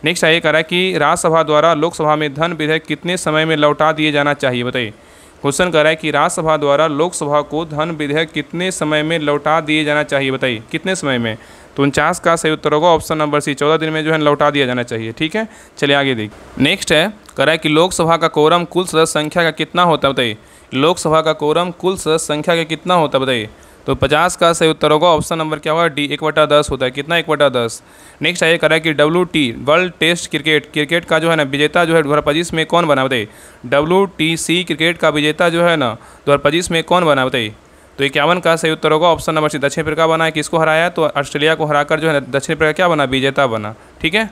नेक्स्ट आइए, कह रहा है कि राज्यसभा द्वारा लोकसभा में धन विधेयक कितने समय में लौटा दिए जाना चाहिए? बताइए। क्वेश्चन कह रहा है कि राज्यसभा द्वारा लोकसभा को धन विधेयक कितने समय में लौटा दिए जाना चाहिए? बताइए कितने समय में? तो 49 का सही उत्तर होगा ऑप्शन नंबर सी, 14 दिन में जो है लौटा दिया जाना चाहिए। ठीक है, चलिए आगे देखिए। नेक्स्ट है, कह रहा है कि लोकसभा का कोरम कुल सदस्य संख्या का कितना होता है? बताइए। लोकसभा का कोरम कुल सदस्य संख्या का कितना होता है? बताइए। तो 50 का सही उत्तर होगा ऑप्शन नंबर क्या होगा? डी, 1/10 होता है। कितना? 1/10। नेक्स्ट आइए, कह रहा है कि WT वर्ल्ड टेस्ट क्रिकेट का जो है ना विजेता जो है 2025 में कौन बना? बताइए। WTC क्रिकेट का विजेता जो है ना 2025 में कौन बना? बताइए। तो 51 का सही उत्तर होगा ऑप्शन नंबर सी, दक्षिण अफ्रीका बना है। किसको हराया? तो ऑस्ट्रेलिया को हराकर जो है दक्षिण अफ्रीका क्या बना? विजेता बना। ठीक है,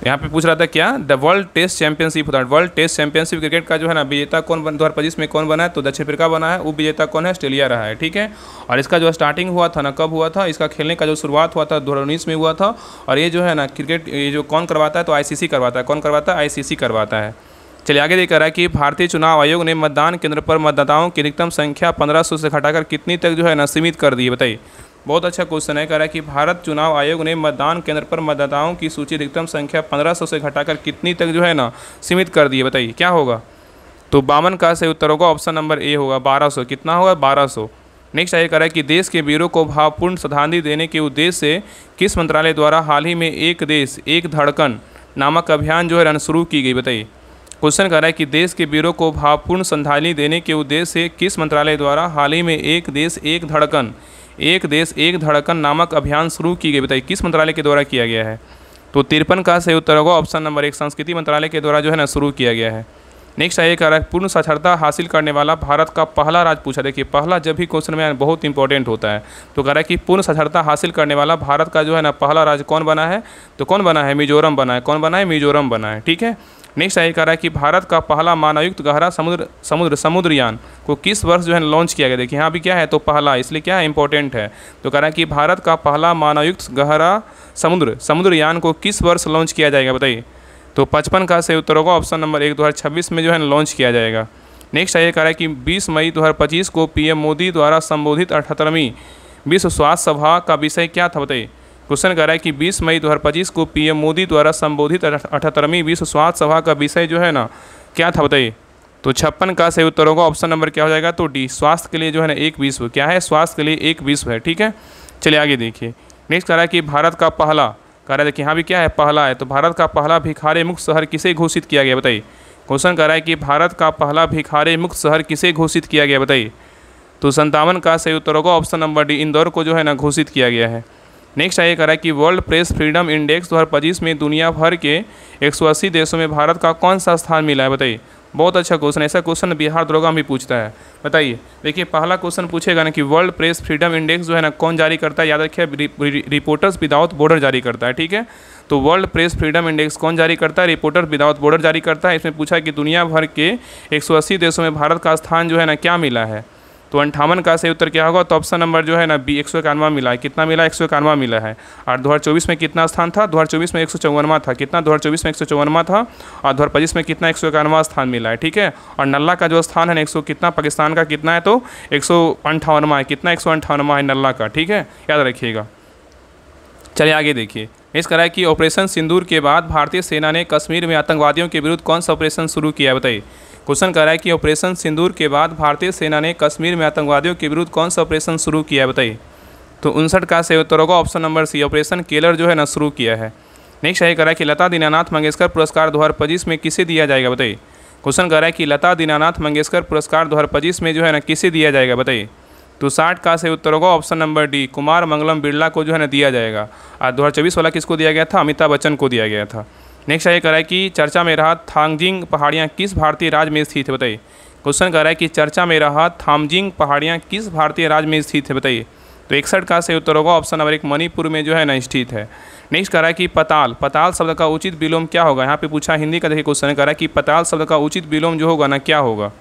यहाँ पे पूछ रहा था क्या? द वर्ल्ड टेस्ट चैंपियनशिप होता है। वर्ल्ड टेस्ट चैंपियनशिप क्रिकेट का जो है ना विजेता कौन 2025 में कौन बना है? तो दक्षिण अफ्रीका बना है। उप विजेता कौन है? ऑस्ट्रेलिया रहा है। ठीक है, और इसका जो स्टार्टिंग हुआ था ना, कब हुआ था? इसका खेलने का जो शुरुआत हुआ था 2019 में हुआ था। और ये जो है ना क्रिकेट ये जो कौन करवाता है? तो ICC करवाता है। कौन करवाता है? ICC करवाता है। चलिए आगे देख रहा है कि भारतीय चुनाव आयोग ने मतदान केंद्र पर मतदाताओं की अधिकतम संख्या 1500 से घटाकर कितनी तक जो है ना सीमित कर दी है? बताइए। बहुत अच्छा क्वेश्चन है। कह रहा है कि भारत चुनाव आयोग ने मतदान केंद्र पर मतदाताओं की सूची अधिकतम संख्या 1500 से घटाकर कितनी तक जो है ना सीमित कर दी है? बताइए क्या होगा? तो 52 का सही उत्तर होगा ऑप्शन नंबर ए होगा, 1200। कितना होगा? 1200। नेक्स्ट आइए, कह रहा है कि देश के वीरों को भावपूर्ण श्रद्धांजलि देने के उद्देश्य से किस मंत्रालय द्वारा हाल ही में एक देश एक धड़कन नामक अभियान जो है शुरू की गई? बताइए। क्वेश्चन कर रहा है कि देश के वीरों को भावपूर्ण श्रद्धांजलि देने के उद्देश्य से किस मंत्रालय द्वारा हाल ही में एक देश एक धड़कन नामक अभियान शुरू की गई? बताइए किस मंत्रालय के द्वारा किया गया है? तो 53 का सही उत्तर होगा ऑप्शन नंबर 1, संस्कृति मंत्रालय के द्वारा जो है ना शुरू किया गया है। नेक्स्ट आइए, कह रहा है पूर्ण साक्षरता हासिल करने वाला भारत का पहला राज्य पूछा। देखिए पहला जब भी क्वेश्चन में बहुत इंपॉर्टेंट होता है। तो कह रहा है कि पूर्ण साक्षरता हासिल करने वाला भारत का जो है ना पहला राज्य कौन बना है? तो कौन बना है? मिजोरम बना है। कौन बना है? मिजोरम बना है। ठीक है, नेक्स्ट आइए, कह रहा है कि भारत का पहला मानवयुक्त गहरा समुद्रयान को किस वर्ष जो है लॉन्च किया गया? देखिए यहाँ भी क्या है? तो पहला, इसलिए क्या है? इंपॉर्टेंट है। तो कह रहा है कि भारत का पहला मानवयुक्त गहरा समुद्रयान को किस वर्ष लॉन्च किया जाएगा? बताइए। तो 55 का सही उत्तर होगा ऑप्शन नंबर 1, 2026 में जो है लॉन्च किया जाएगा। नेक्स्ट आइए, कह रहा है कि 20 मई 2025 को PM मोदी द्वारा संबोधित 78वीं विश्व स्वास्थ्य सभा का विषय क्या था? बताइए। क्वेश्चन कह रहा है कि 20 मई 2025 को PM मोदी द्वारा संबोधित 78वीं विश्व स्वास्थ्य सभा का विषय जो है ना क्या था? बताइए। तो 56 का सही उत्तर होगा ऑप्शन नंबर क्या हो जाएगा? तो डी, स्वास्थ्य के लिए जो है ना एक विश्व। क्या है? स्वास्थ्य के लिए एक विश्व है। ठीक है, चलिए आगे देखिए। नेक्स्ट कह रहा है कि भारत का पहला, कह रहा है देखिए यहाँ भी क्या है? पहला है। तो भारत का पहला भिखारी मुक्त शहर किसे घोषित किया गया? बताइए। क्वेश्चन कह रहा है कि भारत का पहला भिखारी मुक्त शहर किसे घोषित किया गया? बताइए। तो 57 का सही उत्तर होगा ऑप्शन नंबर डी, इंदौर को जो है ना घोषित किया गया है। नेक्स्ट आइए करा कि वर्ल्ड प्रेस फ्रीडम इंडेक्स 2025 में दुनिया भर के 180 देशों में भारत का कौन सा स्थान मिला है, बताइए। बहुत अच्छा क्वेश्चन, ऐसा क्वेश्चन बिहार दरोगा भी पूछता है, बताइए। देखिए पहला क्वेश्चन पूछेगा ना कि वर्ल्ड प्रेस फ्रीडम इंडेक्स जो है ना कौन जारी करता है, याद रखिए रिपोर्टर्स विदाउट बॉर्डर जारी करता है, ठीक है। तो वर्ल्ड प्रेस फ्रीडम इंडेक्स कौन जारी करता है, रिपोर्टर्स विदाउट बॉर्डर जारी करता है। इसमें पूछा कि दुनिया भर के 180 देशों में भारत का स्थान जो है ना क्या मिला है, तो 58 का सही उत्तर क्या होगा, तो ऑप्शन नंबर जो है ना बी 191 मिला है। कितना मिला, 191 मिला है। और 2024 में कितना स्थान था, 2024 में 154वां था। कितना, 2024 में 154वां था। और 2025 में कितना, 191वां स्थान मिला है, ठीक है। और नल्ला का जो स्थान है 100 कितना, पाकिस्तान का कितना है, तो 158वां है। कितना, 158वां है नल्ला का, ठीक है, याद रखिएगा। चलिए आगे देखिए। इस करा कि ऑपरेशन सिंदूर के बाद भारतीय सेना ने कश्मीर में आतंकवादियों के विरुद्ध कौन सा ऑपरेशन शुरू किया है, बताइए। क्वेश्चन कर रहा है कि ऑपरेशन सिंदूर के बाद भारतीय सेना ने कश्मीर में आतंकवादियों के विरुद्ध कौन सा ऑपरेशन शुरू किया है, बताइए। तो 59 का सही उत्तर होगा ऑप्शन नंबर सी, ऑपरेशन केलर जो है ना शुरू किया है। नेक्स्ट है कह रहा है कि लता दीनानाथ मंगेशकर पुरस्कार 2025 में किसे दिया जाएगा, बताइए। क्वेश्चन कर रहा है कि लता दीनानाथ मंगेशकर पुरस्कार 2025 में जो है ना किसे दिया जाएगा, बताइए। तो 60 का सही उत्तर होगा option number D, Kumar Mangalam Birla को जो है ना दिया जाएगा। और 2024 वाला किसको दिया गया था, अमिताभ बच्चन को दिया गया था। नेक्स्ट ये कह रहा है कि चर्चा में रहा थांगजिंग पहाड़ियाँ किस भारतीय राज्य में स्थित है, बताइए। क्वेश्चन कह रहा है कि चर्चा में रहा थांगजिंग पहाड़ियाँ किस भारतीय राज्य में स्थित है, बताइए। तो 61 का सही उत्तर होगा ऑप्शन नंबर 1, मणिपुर में जो है ना स्थित है। नेक्स्ट कह रहा है कि पताल, पताल शब्द का उचित विलोम क्या होगा, यहाँ पे पूछा हिंदी का। देखिए क्वेश्चन कह रहा है कि पताल शब्द का उचित विलोम जो होगा ना क्या होगा,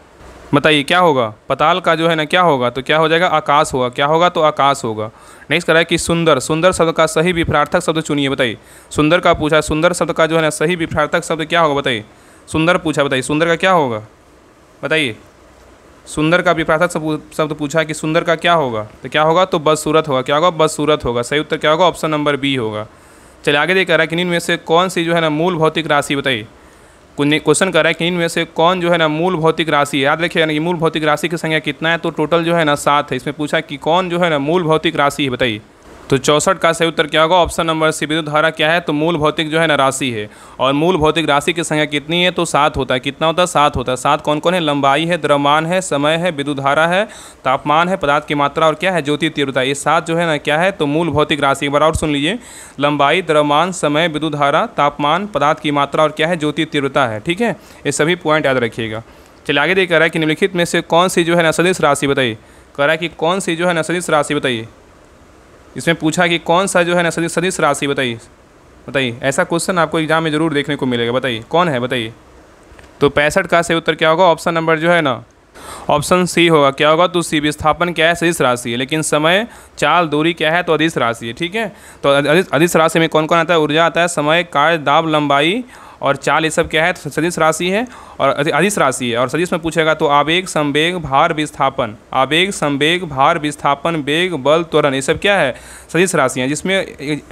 बताइए क्या होगा। पताल का जो है ना क्या होगा, तो क्या हो जाएगा, आकाश होगा। क्या होगा, तो आकाश होगा। नेक्स्ट कह रहा है कि सुंदर, सुंदर शब्द का सही विपरीतार्थक शब्द चुनिए, बताइए। सुंदर का पूछा, सुंदर शब्द का जो है ना सही विपरीतार्थक शब्द क्या होगा, बताइए। सुंदर पूछा, बताइए सुंदर का क्या होगा, बताइए। सुंदर का विपरीतार्थक शब्द पूछा कि सुंदर का क्या होगा, तो क्या होगा, तो बदसूरत होगा। क्या होगा, बदसूरत होगा। सही उत्तर क्या होगा, ऑप्शन नंबर बी होगा। चलिए आगे देख रहा है कि इनमें से कौन सी जो है ना मूल भौतिक राशि, बताइए। क्वेश्चन कर रहा है कि इनमें से कौन जो है ना मूल भौतिक राशि है। याद रखिएगा ना कि मूल भौतिक राशि की संख्या कितना है, तो टोटल जो है ना 7 है। इसमें पूछा कि कौन जो है ना मूल भौतिक राशि है, बताइए। तो 64 का सही उत्तर क्या होगा, ऑप्शन नंबर सी, विद्युत धारा क्या है, तो मूल भौतिक जो है ना राशि है। और मूल भौतिक राशि की संख्या कितनी है, तो 7 होता है। कितना होता है, 7 होता है। 7 कौन कौन है, लंबाई है, द्रव्यमान है, समय है, विद्युत धारा है, तापमान है, पदार्थ की मात्रा और क्या है, ज्योति तीव्रता। ये 7 जो है ना क्या है, तो मूल भौतिक राशि। एक बार और सुन लीजिए, लंबाई, द्रव्यमान, समय, विद्युत धारा, तापमान, पदार्थ की मात्रा और क्या है, ज्योति तीव्रता है, ठीक है। ये सभी पॉइंट याद रखिएगा। चलिए आगे देख रहा है कि निम्नलिखित में से कौन सी जो है ना सदिश राशि, बताइए। कह रहा है कि कौन सी जो है ना सदिश राशि, बताइए। इसमें पूछा कि कौन सा जो है ना सदिश राशि, बताइए। बताइए, ऐसा क्वेश्चन आपको एग्जाम में जरूर देखने को मिलेगा, बताइए कौन है, बताइए। तो 65 का सही उत्तर क्या होगा, ऑप्शन नंबर जो है ना ऑप्शन सी होगा। क्या होगा, तो सी, विस्थापन क्या है, सदिश राशि है। लेकिन समय, चाल, दूरी क्या है, तो अदिश राशि है, ठीक है। तो अदिश राशि में कौन कौन आता है, ऊर्जा आता है, समय, कार्य, दाब, लंबाई और चाल, ये सब क्या है, सदिश राशि है और अदिश राशि है। और सदिश में पूछेगा तो आवेग, संवेग, भार, विस्थापन, आवेग, संवेग, भार, विस्थापन, वेग, बल, त्वरण, ये सब क्या है, सदिश राशि हैं। जिसमें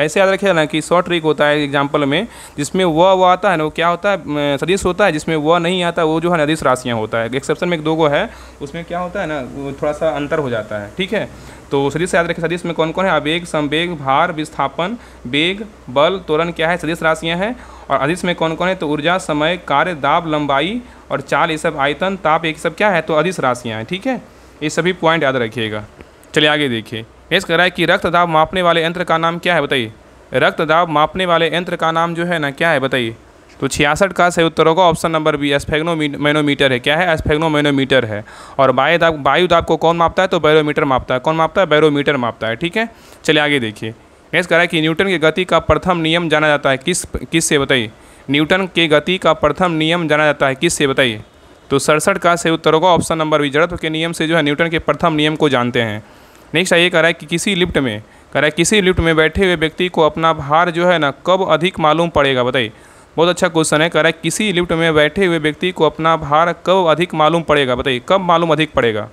ऐसे याद रखिए ना कि शॉर्ट ट्रिक होता है एग्जाम्पल में, जिसमें वो आता है ना, वो क्या होता है, सदिश होता है। जिसमें वह नहीं आता वो जो है अदिश राशियाँ होता है। एक्सेप्शन में 1-2 है, उसमें क्या होता है ना, वो थोड़ा सा अंतर हो जाता है, ठीक है। तो सदिश याद रखिए, सदिश में कौन कौन है, आवेग, संवेग, भार, विस्थापन, वेग, बल, त्वरण क्या है, सदिश राशियाँ हैं। और अदिश में कौन कौन है, तो ऊर्जा, समय, कार्य, दाब, लंबाई और चाल, ये सब, आयतन, ताप, ये सब क्या है, तो अदिश राशियाँ हैं, ठीक है। ये सभी पॉइंट याद रखिएगा। चलिए आगे देखिए। नेक्स्ट कह रहा है कि रक्त दाब मापने वाले यंत्र का नाम क्या है, बताइए। रक्त दाब मापने वाले यंत्र का नाम जो है ना क्या है, बताइए। तो 66 का सही उत्तर होगा ऑप्शन नंबर बी, स्फेग्नोमैनोमीटर है। क्या है, स्फेग्नोमैनोमीटर है। और वायु दाब को कौन मापता है, तो बैरोमीटर मापता है। कौन मापता है, बैरोमीटर मापता है, ठीक है। चलिए आगे देखिए। नेक्स्ट कह रहा है कि न्यूटन की गति का प्रथम नियम जाना जाता है किस से, बताइए। न्यूटन के गति का प्रथम नियम जाना जाता है किस से, बताइए। तो 67 का सही उत्तर होगा ऑप्शन नंबर बी, जड़त्व के नियम से जो है न्यूटन के प्रथम नियम को जानते हैं। नेक्स्ट ये कह रहा है कि किसी लिफ्ट में बैठे हुए व्यक्ति को अपना भार जो है ना कब अधिक मालूम पड़ेगा, बताइए। बहुत अच्छा क्वेश्चन है। कह रहा है किसी लिफ्ट में बैठे हुए व्यक्ति को अपना भार कब अधिक मालूम पड़ेगा, बताइए। कब मालूम अधिक पड़ेगा।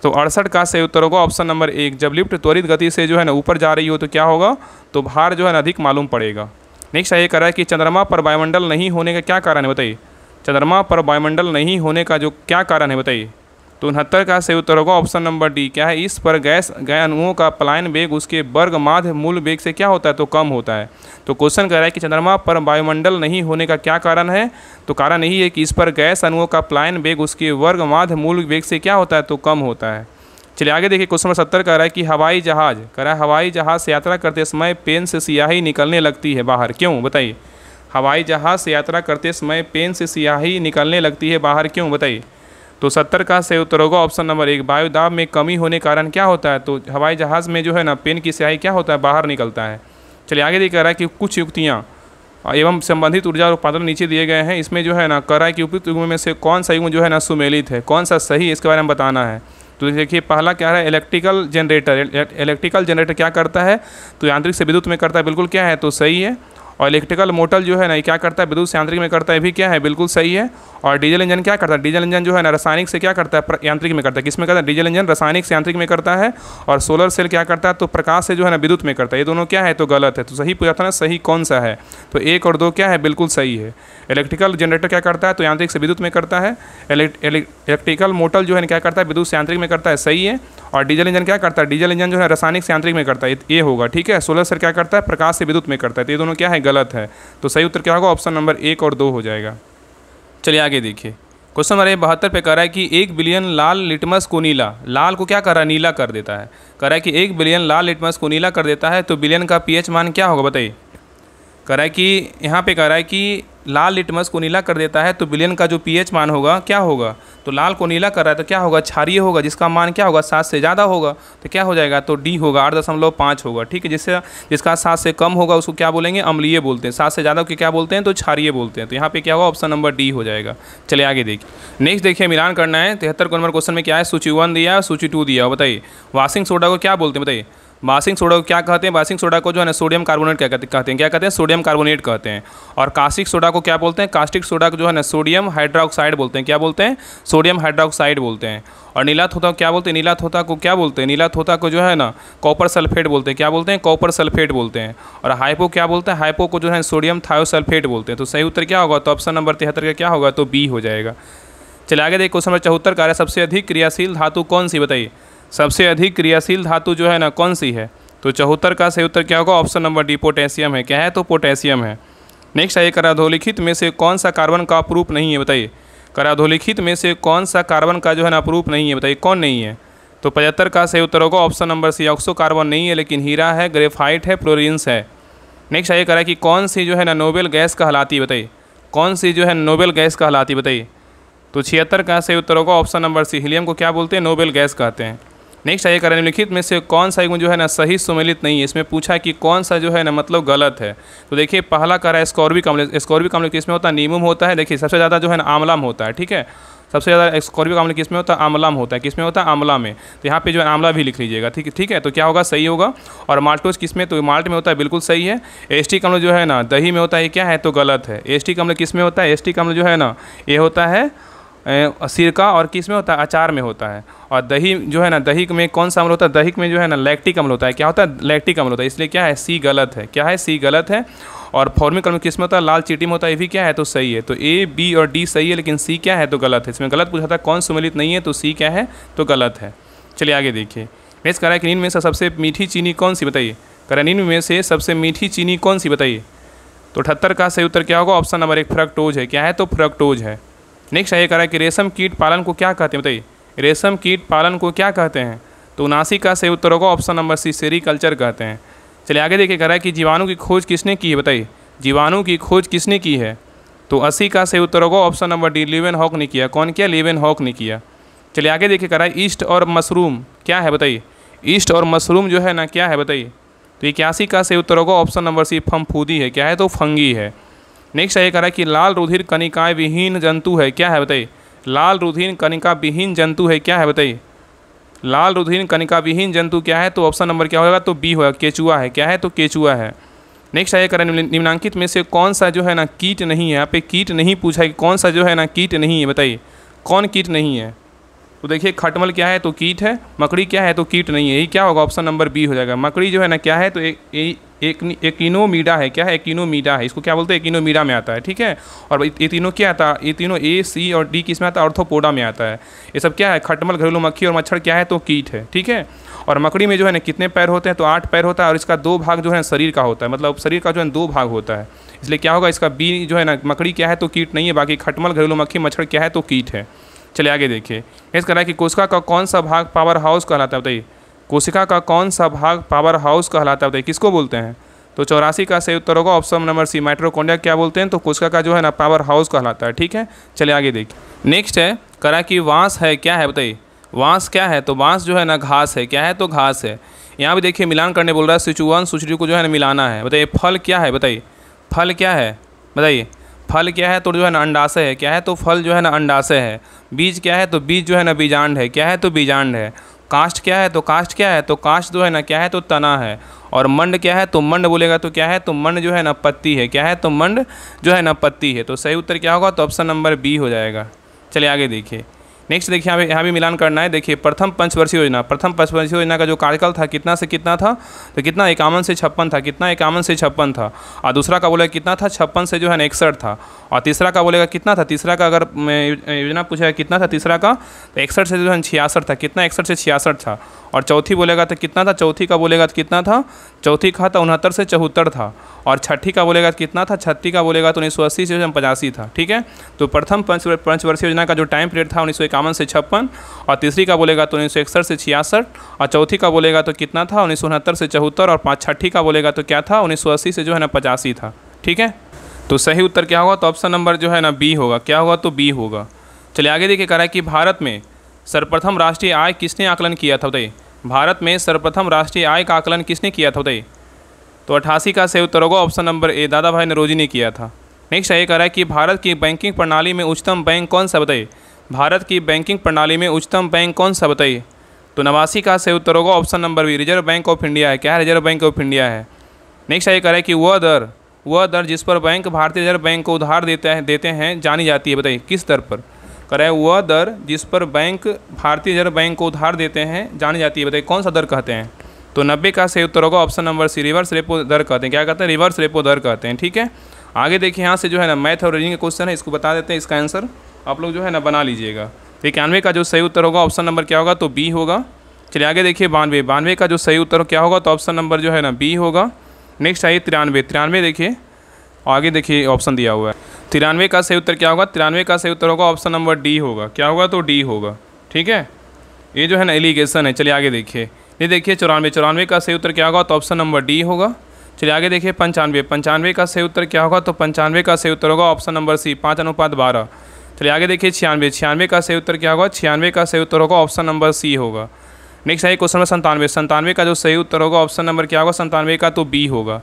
तो 68 का सही उत्तर होगा ऑप्शन नंबर 1, जब लिफ्ट त्वरित गति से जो है ना ऊपर जा रही हो तो क्या होगा, तो भार जो है ना अधिक मालूम पड़ेगा। नेक्स्ट ये कह रहा है कि चंद्रमा पर वायुमंडल नहीं होने का क्या कारण है, बताइए। चंद्रमा पर वायुमंडल नहीं होने का जो क्या कारण है, बताइए। तो 69 का सही उत्तर होगा ऑप्शन नंबर डी, क्या है, इस पर गए अणुओं का पलायन वेग उसके वर्ग माध्य मूल वेग से क्या होता है, तो कम होता है। तो क्वेश्चन कह रहा है कि चंद्रमा पर वायुमंडल नहीं होने का क्या कारण है, तो कारण यही है कि इस पर गैस अणुओं का पलायन वेग उसके वर्ग माध्य मूल वेग से क्या होता है, तो कम होता है। चलिए आगे देखिए, क्वेश्चन नंबर 70 कह रहा है कि हवाई जहाज़, कह रहा है हवाई जहाज़ से यात्रा करते समय पेन से स्याही निकलने लगती है बाहर, क्यों बताइए। हवाई जहाज़ से यात्रा करते समय पेन से स्याही निकलने लगती है बाहर, क्यों बताइए। तो 70 का सही उत्तर होगा ऑप्शन नंबर 1, वायुदाब में कमी होने के कारण क्या होता है, तो हवाई जहाज़ में जो है ना पेन की स्याही क्या होता है, बाहर निकलता है। चलिए आगे देखिए, कह रहा है कि कुछ युक्तियाँ एवं संबंधित ऊर्जा और उत्पादन नीचे दिए गए हैं, इसमें जो है ना कह रहा है कि उपयुक्त युग्म में से कौन सा युग्म जो है ना सुमेलित है, कौन सा सही है, इसके बारे में बताना है। तो देखिए पहला क्या है, इलेक्ट्रिकल जनरेटर। इलेक्ट्रिकल जनरेटर क्या करता है, तो यांत्रिक से विद्युत में करता है, बिल्कुल क्या है, तो सही है। और इलेक्ट्रिकल मोटर जो है ना ये क्या करता है, विद्युत से यांत्रिक में करता है, भी क्या है, बिल्कुल सही है। और डीजल इंजन क्या करता है, डीजल इंजन जो है ना रासायनिक से क्या करता है, यांत्रिक में करता है, किसमें करता है, डीजल इंजन रासायनिक से यांत्रिक में करता है। और सोलर सेल क्या करता है, तो प्रकाश से जो है ना विद्युत में करता है। ये दोनों क्या है, तो गलत है। तो सही पूछा था ना, सही कौन सा है, तो 1 और 2 क्या है, बिल्कुल सही है। इलेक्ट्रिकल जनरेटर क्या करता है, तो यांत्रिक से विद्युत में करता है। इलेक्ट्रिकल मोटर जो है क्या करता है, विद्युत से यांत्रिक में करता है, सही है। और डीजल इंजन क्या करता है, डीजल इंजन जो है रासायनिक से यांत्रिक में करता है, ये होगा, ठीक है। सोलर सेल क्या करता है, प्रकाश से विद्युत में करता है। तो ये दोनों क्या है, गलत है। तो सही उत्तर क्या होगा, ऑप्शन नंबर 1 और 2 हो जाएगा। चलिए आगे देखिए, क्वेश्चन नंबर 72 पे कह रहा है कि 1 बिलियन लाल लिटमस को नीला, लाल को क्या कर रहा है, नीला कर देता है। कह रहा है कि 1 बिलियन लाल लिटमस को नीला कर देता है, तो बिलियन का पीएच मान क्या होगा बताइए। कह रहा है कि यहाँ पे कह रहा है कि लाल लिटमस को नीला कर देता है, तो बिलियन का जो पीएच मान होगा क्या होगा, तो लाल को नीला कर रहा है तो क्या होगा, क्षारीय होगा, जिसका मान क्या होगा, 7 से ज़्यादा होगा, तो क्या हो जाएगा, तो डी होगा, 8.5 होगा, ठीक है। जिसका 7 से कम होगा उसको क्या बोलेंगे, अम्लीय बोलते हैं। 7 से ज़्यादा के क्या बोलते हैं, तो क्षारीय बोलते हैं। तो यहाँ पे क्या होगा, ऑप्शन नंबर डी हो जाएगा। चलिए आगे देखिए, नेक्स्ट देखिए, मिलान करना है। 73 नंबर क्वेश्चन में क्या है, सूची 1 दिया है, सूची 2 दिया है, बताइए। वाशिंग सोडा को क्या बोलते हैं बताइए। वाशिंग सोडा को क्या कहते हैं, वाशिंग सोडा को जो है ना सोडियम कार्बोनेट क्या कहते हैं, क्या कहते हैं, सोडियम कार्बोनेट कहते हैं। और कास्टिक सोडा को क्या बोलते हैं, कास्टिक सोडा को जो है ना सोडियम हाइड्रोक्साइड बोलते हैं, क्या बोलते हैं, सोडियम हाइड्रोक्साइड बोलते हैं। और नीला थोथा को क्या बोलते हैं, नीला थोथा को क्या बोलते हैं, नीला थोथा को जो है ना कॉपर सल्फेट बोलते हैं, क्या बोलते हैं, कॉपर सल्फेट बोलते हैं। और हाइपो क्या बोलते हैं, हाइपो को जो है सोडियम थायोसल्फेट बोलते हैं। तो सही उत्तर क्या होगा, तो ऑप्शन नंबर 73 का क्या होगा, तो बी हो जाएगा। चलिए आगे देखिए, क्वेश्चन नंबर 74 का है, सबसे अधिक क्रियाशील धातु कौन सी बताइए। सबसे अधिक क्रियाशील धातु जो है ना कौन सी है, तो 74 का सही उत्तर क्या होगा, ऑप्शन नंबर डी, पोटेशियम है। क्या है, तो पोटेशियम है। नेक्स्ट है, कराधोलिखित में से कौन सा कार्बन का अपरूप नहीं है बताइए। कराधोलिखित में से कौन सा कार्बन का जो है ना अपरूप नहीं है बताइए, कौन नहीं है, तो 75 का सही उत्तर होगा option number C, oxo carbon नहीं है, लेकिन हीरा है, ग्रेफाइट है, फ्लोरेंस है। नेक्स्ट है, करा कि कौन सी जो है ना नोबेल गैस कहलाती है बताइए, कौन सी जो है नोबेल गैस कहलाती है बताइए। तो 76 का सही उत्तर होगा ऑप्शन नंबर सी, हीलियम को क्या बोलते हैं, नोबेल गैस कहते हैं। नेक्स्ट है, निम्नलिखित में से कौन सा युग्म जो है ना सही सुमेलित नहीं है। इसमें पूछा कि कौन सा जो है ना मतलब गलत है। तो देखिए पहला कह रहा है स्कॉर्बिक अम्ल। स्कॉर्बिक अम्ल किसमें होता है, नीमम होता है। देखिए सबसे ज़्यादा जो है ना आंवला में होता है, ठीक है। सबसे ज़्यादा स्कॉर्बिक अम्ल किसमें होता है, आंवला में होता है। किसमें होता है, आंवला में। तो यहाँ पे जो है आंवला भी लिख लीजिएगा, ठीक है। तो क्या होगा, सही होगा। और माल्टोज किसमें, तो माल्ट में होता है, बिल्कुल सही है। एस्टिक अम्ल जो है ना दही में होता है, ये क्या है, तो गलत है। एस्टिक अम्ल किसमें होता है, एस्टिक अम्ल जो है ना ये होता है सिरका, और किस में होता है, अचार में होता है। और दही जो है ना, दही में कौन सा अम्ल होता है, दही में जो है ना लैक्टिक अम्ल होता है। क्या होता है, लैक्टिक अम्ल होता है। इसलिए क्या है, सी गलत है। क्या है, सी गलत है। और फॉर्मिक अम्ल किस में होता है, लाल चींटी में होता है। ये भी क्या है, तो सही है। तो ए, बी और डी सही है, लेकिन सी क्या है, तो गलत है। इसमें गलत पूछा था, कौन सुमेलित नहीं है, तो सी क्या है, तो गलत है। चलिए आगे देखिए, नेक्स्ट कह रहा है कि नींद में से सबसे मीठी चीनी कौन सी बताइए। कह रहा है नींद में से सबसे मीठी चीनी कौन सी बताइए। तो 78 का सही उत्तर क्या होगा, ऑप्शन नंबर 1 फ्रक्टोज है। क्या है, तो फ्रक्टोज है। नेक्स्ट ये कह रहा है कि रेशम कीट पालन को क्या कहते हैं बताइए। रेशम कीट पालन को क्या कहते हैं, तो 79 का सही उत्तर होगा ऑप्शन नंबर सी, सेरीकल्चर कहते हैं। चलिए आगे देखिए, कह रहा है कि जीवाणु की खोज किसने की है बताइए। जीवाणु की खोज किसने की है, तो 80 का सही उत्तर होगा ऑप्शन नंबर डी, लीवेनहॉक ने किया। कौन किया, लीवेनहॉक ने किया। चलिए आगे देखिए, कह रहा है ईस्ट और मशरूम क्या है बताइए। ईस्ट और मशरूम जो है ना क्या है बताइए। तो 81 का सही उत्तर होगा ऑप्शन नंबर सी, फफूंदी है। क्या है, तो फंगी है। नेक्स्ट ये कह रहा है कि लाल रुधिर कणिकाएं विहीन जंतु है। क्या है बताइए, लाल रुधिर कणिका विहीन जंतु है। क्या है बताइए, लाल रुधिर कणिका विहीन जंतु क्या है, तो ऑप्शन नंबर क्या होगा, तो बी होगा, केचुआ है। क्या है, तो केचुआ है। नेक्स्ट ये कह रहा है निम्नांकित में से कौन सा जो है ना कीट नहीं है। यहाँ पे कीट नहीं पूछा है कि कौन सा जो है ना कीट नहीं है बताइए, कौन कीट नहीं है। तो देखिए खटमल क्या है, तो कीट है। मकड़ी क्या है, तो कीट नहीं है। यही क्या होगा, ऑप्शन नंबर बी हो जाएगा। मकड़ी जो है ना क्या है, तो एकिनोमीडा है। क्या है, एकिनोमीडा है। इसको क्या बोलते हैं, एकिनोमीडा में आता है, ठीक है। और ये तीनों क्या आता है, ये तीनों ए, सी और डी किस में आता है, ऑर्थोपोडा में आता है। ये सब क्या है, खटमल, घरेलू मक्खी और मच्छर क्या है, तो कीट है, ठीक है। और मकड़ी में जो है ना कितने पैर होते हैं, तो 8 पैर होता है। और इसका 2 भाग जो है शरीर का होता है, मतलब शरीर का जो है 2 भाग होता है। इसलिए क्या होगा, इसका बी जो है ना, मकड़ी क्या है, तो कीट नहीं है। बाकी खटमल, घरेलू मक्खी, मच्छर क्या है, तो कीट है। चलिए आगे देखिए। नेक्स्ट कह रहा है कि कोशिका का कौन सा भाग पावर हाउस कहलाता है, बताइए। कोशिका का कौन सा भाग पावर हाउस कहलाता है, बताइए, किसको बोलते हैं? तो 84 का सही उत्तर होगा ऑप्शन नंबर सी, माइटोकॉन्ड्रिया क्या बोलते हैं? तो कोशिका का जो है ना पावर हाउस कहलाता है। ठीक है, चलिए आगे देखिए। नेक्स्ट है कह रहा है कि वांस है क्या है, बताइए। वांस क्या है? तो वांस जो है ना घास है। क्या है? तो घास है। यहाँ भी देखिए मिलान करने बोल रहा है, सिचुवन सुचरी को जो है ना मिलाना है। बताइए फल क्या है, बताइए फल क्या है, बताइए फल क्या है? तो जो है ना अंडाशय है। क्या है? तो फल जो है ना अंडाशय है। बीज क्या है? तो बीज जो है ना बीजांड है। क्या है? तो बीजांड है। काष्ठ क्या है? तो काष्ठ क्या है? तो काष्ठ जो है ना क्या है? तो तना है। और मंड क्या है? तो मंड बोलेगा तो क्या है? तो मंड जो है ना पत्ती है। क्या है? तो मंड जो है ना पत्ती है। तो सही उत्तर क्या होगा? तो ऑप्शन नंबर बी हो जाएगा। चलिए आगे देखिए। नेक्स्ट देखिए यहाँ भी मिलान करना है। देखिए प्रथम पंचवर्षीय योजना, प्रथम पंचवर्षीय योजना का जो कार्यकाल था कितना से कितना था? तो कितना 51 से 56 था। कितना 51 से 56 था। और दूसरा का बोलेगा कितना था? 56 से जो है ना 61 था। और तीसरा का बोलेगा कितना था? तीसरा का अगर योजना पूछा कितना था तीसरा का, तो 61 से जो है 66 था। कितना? 61 से 66 था। और चौथी बोलेगा तो कितना था? चौथी का बोलेगा तो कितना था? चौथी का था 69 से 74 था। और छठी का बोलेगा तो कितना था? छठी का बोलेगा तो 1980 से 85 था। ठीक है, तो प्रथम पंचवर्षीय योजना का जो टाइम पीरियड था 1951 से 56, और तीसरी का बोलेगा तो 1961 से 66, और चौथी का बोलेगा तो कितना था? 1969 से 74, और छठी का बोलेगा तो क्या था? 1980 से जो है ना 85 था। ठीक है, तो सही उत्तर क्या होगा? तो ऑप्शन नंबर जो है ना बी होगा। क्या होगा? तो बी होगा। चलिए आगे देखिए। कह रहा है कि भारत में सर्वप्रथम राष्ट्रीय आय किसने आकलन किया था, बताइए। भारत में सर्वप्रथम राष्ट्रीय आय का आकलन किसने किया था, बताइए। तो 88 का सही उत्तर होगा ऑप्शन नंबर ए, दादा भाई नौरोजी ने किया था। नेक्स्ट ये कह रहा है कि भारत की बैंकिंग प्रणाली में उच्चतम बैंक कौन सा, बताइए। भारत की बैंकिंग प्रणाली में उच्चतम बैंक कौन सा, बताइए। तो 89 का सही उत्तर होगा option number B, Reserve Bank of India है। क्या है? रिजर्व बैंक ऑफ इंडिया है। नेक्स्ट ये कह रहा है कि वह दर जिस पर बैंक भारतीय रिजर्व बैंक को उधार देते हैं जानी जाती है, बताइए किस दर पर? कह रहा है वह दर जिस पर बैंक भारतीय रिजर्व बैंक को उधार देते हैं जानी जाती है, बताइए कौन सा दर कहते हैं? तो 90 का सही उत्तर होगा option number C, reverse repo दर कहते हैं। क्या कहते हैं? रिवर्स रेपो दर कहते हैं। ठीक है, आगे देखिए यहाँ से जो है ना मैथ और रीजनिंग का क्वेश्चन है, इसको बता देते हैं। इसका आंसर आप लोग जो है ना बना लीजिएगा। 91 का जो सही उत्तर होगा ऑप्शन नंबर क्या होगा? तो बी होगा। चलिए आगे देखिए 92 का जो सही उत्तर क्या होगा? तो ऑप्शन नंबर जो है ना बी होगा। नेक्स्ट आइए 93 देखिए, आगे देखिए ऑप्शन दिया हुआ है। 93 का सही उत्तर क्या होगा? 93 का सही उत्तर होगा ऑप्शन नंबर डी होगा। क्या होगा? तो डी होगा। ठीक है, ये जो है ना एलिगेशन है। चलिए आगे देखिए। ये देखिए 94 का सही उत्तर क्या होगा? तो ऑप्शन नंबर डी होगा। चलिए आगे देखिए 95 का सही उत्तर क्या होगा? तो 95 का सही उत्तर होगा ऑप्शन नंबर सी, 5:12। चलिए आगे देखिए 96 का सही उत्तर क्या होगा? 96 का सही उत्तर होगा ऑप्शन नंबर सी होगा। नेक्स्ट है क्वेश्चन नंबर 97 का जो सही उत्तर होगा ऑप्शन नंबर क्या होगा? 97 का तो बी होगा।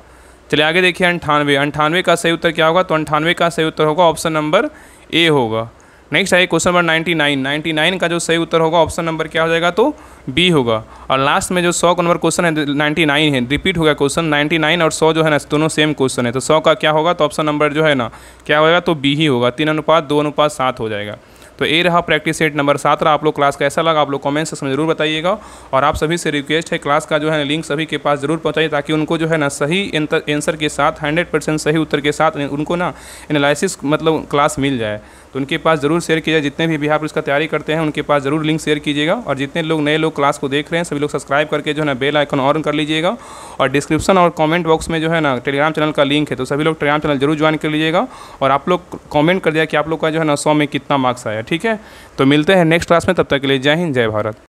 चलिए आगे देखिए 98 का सही उत्तर क्या होगा? तो 98 का सही उत्तर होगा ऑप्शन नंबर ए होगा। नेक्स्ट है क्वेश्चन नंबर 99 का जो सही उत्तर होगा ऑप्शन नंबर क्या हो जाएगा? तो बी होगा। और लास्ट में जो 100 नंबर क्वेश्चन है 99 है, रिपीट हो गया क्वेश्चन। 99 और 100 जो है ना दोनों सेम क्वेश्चन है। तो 100 का क्या होगा? तो ऑप्शन नंबर जो है ना क्या होगा? तो बी ही होगा। 3:2:7 हो जाएगा। तो ये रहा प्रैक्टिस सेट नंबर 7 रहा। आप लोग क्लास कैसा लगा आप लोग कमेंट सेक्शन में जरूर बताइएगा। और आप सभी से रिक्वेस्ट है क्लास का जो है लिंक सभी के पास जरूर पहुंचाइए, ताकि उनको जो है ना सही आंसर के साथ 100% सही उत्तर के साथ उनको ना एनालिसिस मतलब क्लास मिल जाए। तो उनके पास ज़रूर शेयर कीजिए। जितने भी बिहार पुलिस का तैयारी करते हैं उनके पास ज़रूर लिंक शेयर कीजिएगा। और जितने लोग नए लोग क्लास को देख रहे हैं सभी लोग सब्सक्राइब करके जो है ना बेल आइकन ऑन कर लीजिएगा। और डिस्क्रिप्शन और कमेंट बॉक्स में जो है ना टेलीग्राम चैनल का लिंक है, तो सभी लोग टेलीग्राम चैनल जरूर ज्वाइन कर लीजिएगा। और आप लोग कमेंट कर दिया कि आप लोग का जो है ना 100 में कितना मार्क्स आया। ठीक है, तो मिलते हैं नेक्स्ट क्लास में, तब तक के लिए जय हिंद जय भारत।